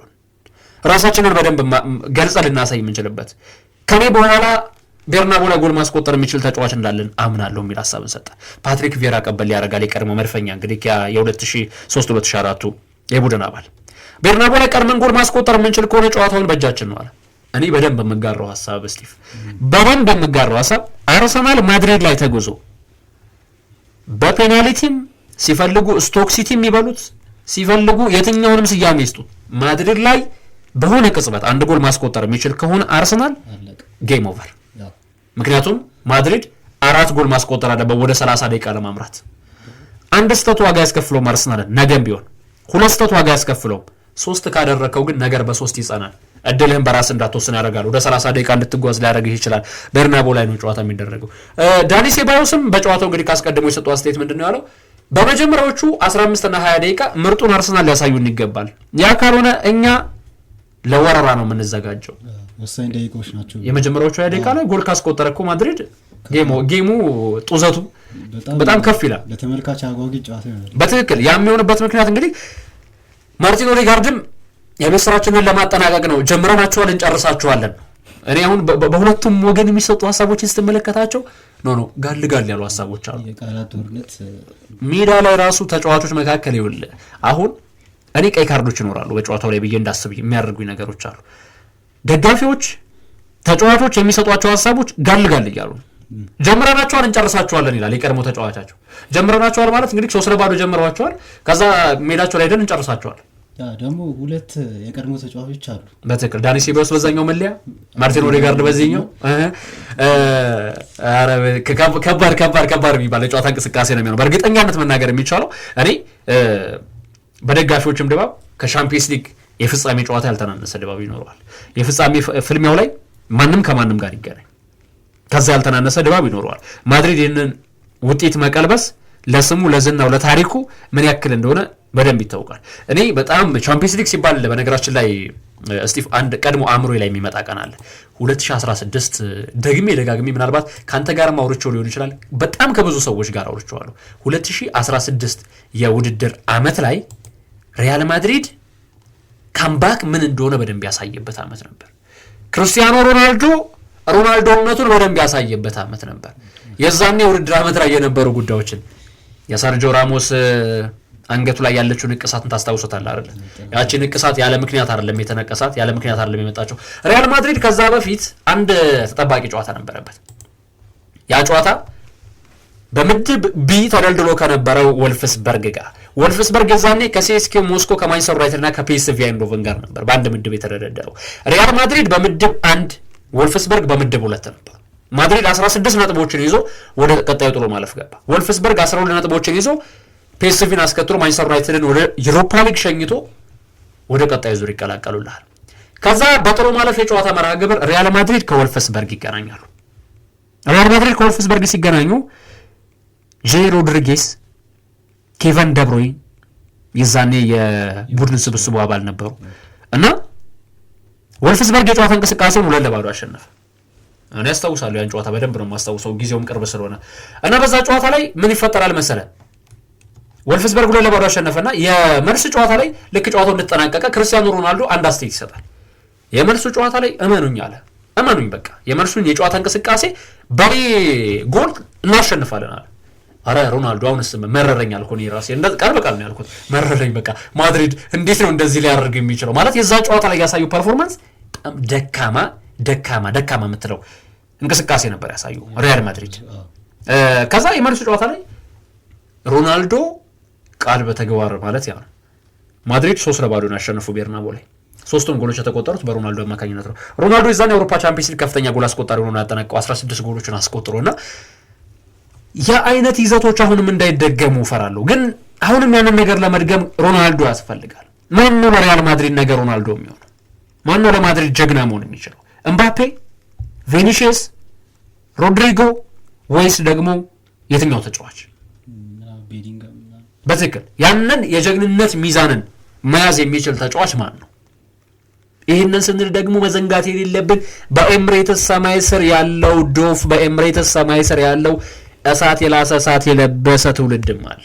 ራሳችንን በደንብ ገልጸን ልናሳይ የምንችልበት ከኔ በኋላ በርናቦ ላይ ጎል ማስቆጠር የሚችል ተጫዋች እንዳለን አምናለሁ የሚል ሐሳብን ሰጠ። ፓትሪክ ቪዬራ ቀበል ያደርጋል። የቀድሞ መድፈኛ እንግዲህ የ2003-2004 የቡድን አባል በርናቦ ላይ ቀድመን ጎል ማስቆጠር የምንችል ከሆነ ጨዋታውን በእጃችን ነው አለ። እኔ በደንብ የምጋራው ሐሳብ ስቲቭ በደንብ የምጋራው ሐሳብ አርሰናል ማድሪድ ላይ ተጉዞ በፔናልቲም ሲፈልጉ ስቶክ ሲቲ የሚበሉት ሲፈልጉ የትኛውንም ስያሜ ይስጡ ማድሪድ ላይ በሆነ ቅጽበት 1 ጎል ማስቆጠር የሚችል ከሆነ አርሰናል ጌም ኦቨር። ምክንያቱም ማድሪድ 4 ጎል ማስቆጠር አለበት ወደ 30 ደቂቃ ለማምራት። 1 ስህተት ዋጋ ያስከፍለው አርሰናል ነገም ቢሆን 2 ስህተት ዋጋ ያስከፍለው 3 ካደረከው ግን ነገር በ3 ይጸናል። እድልህን በራስ እንዳትወስን ያደርጋል። ወደ 30 ደቂቃ እንድትጓዝ ሊያደርግህ ይችላል። በርናቦ ላይ ነው ጨዋታ የሚደረገው። ዳኒ ሴባዮስም በጨዋታው እንግዲህ ካስቀድሞ የሰጠው አስተያየት ምንድነው ያለው? በመጀመሪያዎቹ 15 እና 20 ደቂቃ ምርጡን አርሰናል ሊያሳዩን ይገባል። ያ ካልሆነ እኛ ለወረራ ነው የምንዘጋጀው። ወሳኝ ደቂቃዎች ናቸው። የመጀመሪያዎቹ 20 ደቂቃ ላይ ጎል ካስቆጠረ እኮ ማድሪድ ጌሙ ጡዘቱ በጣም ከፍ ይላል። ለተመልካች አጓጊ ጨዋታ ነው። በትክክል ያ የሚሆንበት ምክንያት እንግዲህ ማርቲን ኦዴጋርድም የመስራችንን ለማጠናቀቅ ነው ጀምረናቸዋል እንጨርሳቸዋለን። እኔ አሁን በሁለቱም ወገን የሚሰጡ ሐሳቦችን ስትመለከታቸው ኖ ጋል ያሉ ሐሳቦች አሉ። የቃላት ጦርነት ሜዳ ላይ ራሱ ተጫዋቾች መካከል ይውል አሁን እኔ ቀይ ካርዶች ይኖራሉ በጨዋታው ላይ ብዬ እንዳስብ የሚያደርጉኝ ነገሮች አሉ። ደጋፊዎች ተጫዋቾች የሚሰጧቸው ሐሳቦች ጋል እያሉ ጀምረናቸዋል እንጨርሳቸዋለን ይላል የቀድሞ ተጫዋቻቸው። ጀምረናቸዋል ማለት እንግዲህ 3-0 ጀምረዋቸዋል ከዛ ሜዳቸው ላይ ደን እንጨርሳቸዋል። ደግሞ 2 የቀድሞ ተጫዋቾች አሉ በትክክል ዳኒ ሴባዮስ በዛኛው መለያ ማርቲን ኦዴጋርድ በዚህኛው ከባድ የሚባል የጨዋታ እንቅስቃሴ ነው የሚሆነው። በእርግጠኛነት መናገር የሚቻለው እኔ በደጋፊዎችም ድባብ ከሻምፒየንስ ሊግ የፍጻሜ ጨዋታ ያልተናነሰ ድባብ ይኖረዋል። የፍጻሜ ፍልሚያው ላይ ማንም ከማንም ጋር ይገናኝ ከዛ ያልተናነሰ ድባብ ይኖረዋል። ማድሪድ ይህንን ውጤት መቀልበስ ለስሙ ለዝናው ለታሪኩ ምን ያክል እንደሆነ በደንብ ይታወቃል። እኔ በጣም ቻምፒየንስ ሊግ ሲባል በነገራችን ላይ ስቲቭ አንድ ቀድሞ አእምሮ ላይ የሚመጣ ቀን አለ 2016 ደጋግሜ ምናልባት ካንተ ጋር ማውርቼው ሊሆን ይችላል በጣም ከብዙ ሰዎች ጋር አውርቼዋለሁ። 2016 የውድድር ዓመት ላይ ሪያል ማድሪድ ካምባክ ምን እንደሆነ በደንብ ያሳየበት ዓመት ነበር። ክርስቲያኖ ሮናልዶነቱን በደንብ ያሳየበት ዓመት ነበር። የዛኔ የውድድር ዓመት ላይ የነበሩ ጉዳዮችን የሰርጂዮ ራሞስ አንገቱ ላይ ያለችው ንቅሳትን ታስታውሱታለህ አይደል? ያቺ ንቅሳት ያለ ምክንያት አይደለም የተነቀሳት፣ ያለ ምክንያት አይደለም የመጣቸው። ሪያል ማድሪድ ከዛ በፊት አንድ ተጠባቂ ጨዋታ ነበረበት ያ ጨዋታ በምድብ ቢ ተደልድሎ ከነበረው ወልፍስበርግ ጋር ወልፍስበርግ ዛኔ ከሲኤስኬ ሞስኮ ከማንቸስተር ዩናይትድ እና ከፒኤስቪ አይንዶቨን ጋር ነበር በአንድ ምድብ የተደረደረው። ሪያል ማድሪድ በምድብ 1 ወልፍስበርግ በምድብ 2 ነበር። ማድሪድ 16 ነጥቦችን ይዞ ወደ ቀጣዩ ጥሎ ማለፍ ገባ። ወልፍስበርግ 12 ነጥቦችን ይዞ ፒኤስቪን አስከትሎ ማንቸስተር ዩናይትድን ወደ ዩሮፓ ሊግ ሸኝቶ ወደ ቀጣዩ ዙር ይቀላቀሉልሃል። ከዛ በጥሎ ማለፍ የጨዋታ መርሃ ግብር ሪያል ማድሪድ ከወልፍስበርግ ይገናኛሉ። ሪያል ማድሪድ ከወልፍስበርግ ሲገናኙ ጄ ሮድሪጌስ፣ ኬቨን ደብሮይን የዛኔ የቡድን ስብስቡ አባል ነበሩ እና ወልፍስበርግ የጨዋታ እንቅስቃሴውን 2-0 አሸነፈ። እኔ አስታውሳለሁ ያን ጨዋታ በደንብ ነው የማስታውሰው ጊዜውም ቅርብ ስለሆነ እና በዛ ጨዋታ ላይ ምን ይፈጠራል መሰለ ወልፍስበርግ 2-0 አሸነፈና የመልስ ጨዋታ ላይ ልክ ጨዋታው እንደተጠናቀቀ ክርስቲያኖ ሮናልዶ አንድ አስተያየት ይሰጣል። የመልሱ ጨዋታ ላይ እመኑኝ አለ። እመኑኝ በቃ የመልሱን የጨዋታ እንቅስቃሴ በኔ ጎል እናሸንፋለን አለ። አረ ሮናልዶ አሁንስ መረረኝ አልኩ እኔ ራሴ እንደ ቃል በቃል ነው ያልኩት። መረረኝ በቃ ማድሪድ እንዴት ነው እንደዚህ ሊያደርግ የሚችለው ማለት የዛ ጨዋታ ላይ ያሳዩ ፐርፎርማንስ በጣም ደካማ የምትለው እንቅስቃሴ ነበር ያሳዩ ሪያል ማድሪድ። ከዛ የመልሱ ጨዋታ ላይ ሮናልዶ ቃል በተግባር ማለት ያ ነው ማድሪድ 3-0 አሸነፉ ቤርናቦ ላይ። ሶስቱም ጎሎች የተቆጠሩት በሮናልዶ አማካኝነት ነው። ሮናልዶ የዛን የአውሮፓ ቻምፒየንስ ሊግ ከፍተኛ ጎል አስቆጣሪ ሆኖ ያጠናቀቀው 16 ጎሎችን አስቆጥሮና ያ አይነት ይዘቶች አሁንም እንዳይደገሙ ፈራለሁ። ግን አሁንም ያንን ነገር ለመድገም ሮናልዶ ያስፈልጋል። ማን ነው ለሪያል ማድሪድ ነገር ሮናልዶ የሚሆነው? ማን ነው ለማድሪድ ጀግና መሆን የሚችለው? ኤምባፔ፣ ቪኒሺየስ፣ ሮድሪጎ ወይስ ደግሞ የትኛው ተጫዋች? በትክክል ያንን የጀግንነት ሚዛንን መያዝ የሚችል ተጫዋች ማን ነው? ይህንን ስንል ደግሞ መዘንጋት የሌለብን በኤምሬትስ ሰማይ ስር ያለው ዶፍ በኤምሬትስ ሰማይ ስር ያለው እሳት የላሰ እሳት የለበሰ ትውልድም አለ።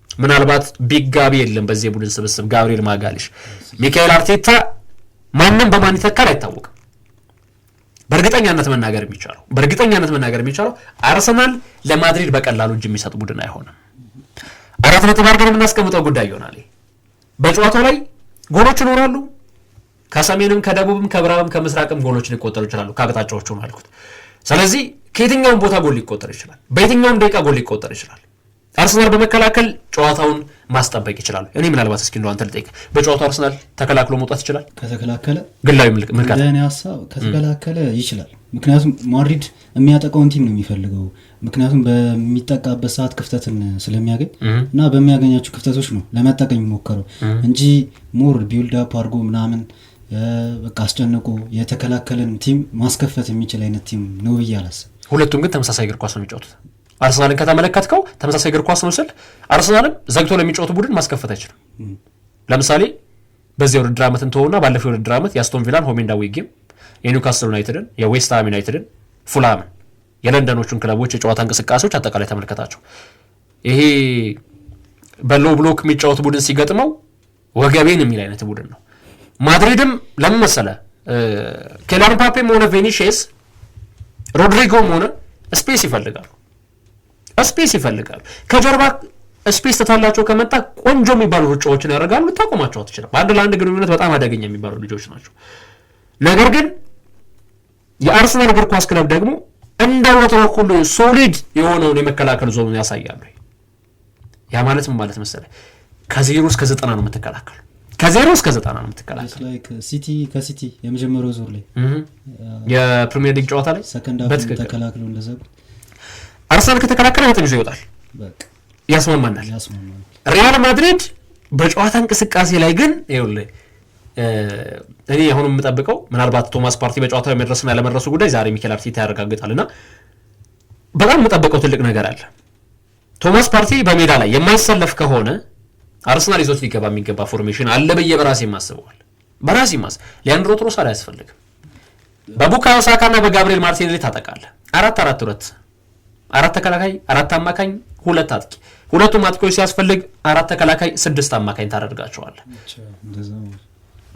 ምናልባት ቢጋቢ የለም በዚህ ቡድን ስብስብ ጋብሪኤል ማጋሊሽ፣ ሚካኤል አርቴታ ማንም በማን ይተካል አይታወቅም። በእርግጠኛነት መናገር የሚቻለው አርሰናል ለማድሪድ በቀላሉ እጅ የሚሰጥ ቡድን አይሆንም። 4 ነጥብ አድርገን የምናስቀምጠው ጉዳይ ይሆናል። በጨዋታው ላይ ጎሎች ይኖራሉ። ከሰሜንም ከደቡብም ከምዕራብም ከምስራቅም ጎሎች ሊቆጠሩ ይችላሉ ከአቅጣጫዎቹ ማለት። ስለዚህ ከየትኛውም ቦታ ጎል ሊቆጠር ይችላል። በየትኛውም ደቂቃ ጎል ሊቆጠር ይችላል። አርሰናል በመከላከል ጨዋታውን ማስጠበቅ ይችላል። እኔ ምናልባት እስኪ እንደው አንተ ልጠይቅ፣ በጨዋታው አርሰናል ተከላክሎ መውጣት ይችላል? ከተከላከለ ግላዊ ምልክት እንደኔ ሐሳብ ከተከላከለ ይችላል። ምክንያቱም ማድሪድ የሚያጠቃውን ቲም ነው የሚፈልገው። ምክንያቱም በሚጠቃበት ሰዓት ክፍተትን ስለሚያገኝ እና በሚያገኛቸው ክፍተቶች ነው ለመጠቀም የሚሞከረው እንጂ ሞር ቢልድ አፕ አድርጎ ምናምን በቃ አስጨንቆ የተከላከለን ቲም ማስከፈት የሚችል አይነት ቲም ነው ብዬ አላስብም። ሁለቱም ግን ተመሳሳይ እግር ኳስ ነው የሚጫወቱት። አርሰናልን ከተመለከትከው ተመሳሳይ እግር ኳስ ነው ስል አርሰናልም ዘግቶ ለሚጫወቱ ቡድን ማስከፈት አይችልም። ለምሳሌ በዚህ ውድድር ዓመት እንተውና ባለፈው ውድድር ዓመት የአስቶን ቪላን ሆም ኤንድ አዌይ ጌም፣ የኒውካስል ዩናይትድን፣ የዌስት ሃም ዩናይትድን፣ ፉልሃምን የለንደኖቹን ክለቦች የጨዋታ እንቅስቃሴዎች አጠቃላይ ተመልከታቸው። ይሄ በሎ ብሎክ የሚጫወት ቡድን ሲገጥመው ወገቤን የሚል አይነት ቡድን ነው። ማድሪድም ለምን መሰለህ ኬሊያን ምባፔም ሆነ ቪኒሺየስ ሮድሪጎም ሆነ ስፔስ ይፈልጋሉ። ከጀርባ ስፔስ ተታላቸው ከመጣ ቆንጆ የሚባሉ ሩጫዎችን ያደርጋሉ። ልታቆማቸው አትችልም። በአንድ ለአንድ ግንኙነት በጣም አደገኛ የሚባሉ ልጆች ናቸው። ነገር ግን የአርሰናል እግር ኳስ ክለብ ደግሞ እንደ ወትሮ ሁሉ ሶሊድ የሆነውን የመከላከል ዞኑን ያሳያሉ። ያ ማለት ምን ማለት መሰለህ ከ0 እስከ 90 ነው የምትከላከሉ። ከሲቲ የመጀመሪያው ዙር ላይ የፕሪሚየር ሊግ ጨዋታ ላይ ሰከንድ አፍ ተከላክለው እንደዛ አርሰናል ከተከላከለ ወጥቶ ይወጣል። በቃ ያስማማናል። ሪያል ማድሪድ በጨዋታ እንቅስቃሴ ላይ ግን ይኸውልህ እኔ አሁን የምጠብቀው ምናልባት ቶማስ ፓርቲ በጨዋታው የመድረስና ያለመድረሱ ጉዳይ ዛሬ ሚኬል አርቴታ ያረጋግጣልና በጣም የምጠብቀው ትልቅ ነገር አለ። ቶማስ ፓርቲ በሜዳ ላይ የማይሰለፍ ከሆነ አርሰናል ይዞት ሊገባ የሚገባ ፎርሜሽን አለ ብዬ በራሴ ማስበዋል። ሊያንድሮ ትሮሳርድ አያስፈልግም። በቡካዮ ሳካና በጋብሪኤል ማርቲኔሊ ታጠቃለህ። 4-4-2 4 ተከላካይ 4 አማካኝ 2 አጥቂ። ሁለቱም አጥቂዎች ሲያስፈልግ 4 ተከላካይ 6 አማካኝ ታደርጋቸዋለህ።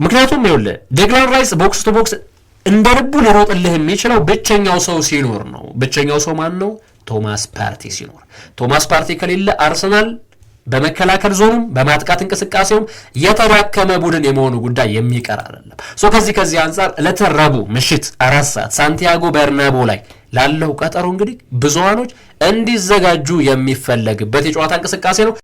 ምክንያቱም ይኸውልህ ዴክላን ራይስ ቦክስ ቱ ቦክስ እንደልቡ ሊሮጥልህ የሚችለው ብቸኛው ሰው ሲኖር ነው። ብቸኛው ሰው ማን ነው? ቶማስ ፓርቲ ሲኖር። ቶማስ ፓርቲ ከሌለ አርሰናል በመከላከል ዞኑም በማጥቃት እንቅስቃሴውም የተራከመ ቡድን የመሆኑ ጉዳይ የሚቀር አይደለም። ከዚህ አንጻር ለተረቡ ምሽት 4 ሰዓት ሳንቲያጎ በርናቦ ላይ ላለው ቀጠሮ እንግዲህ ብዙሃኖች እንዲዘጋጁ የሚፈለግበት የጨዋታ እንቅስቃሴ ነው።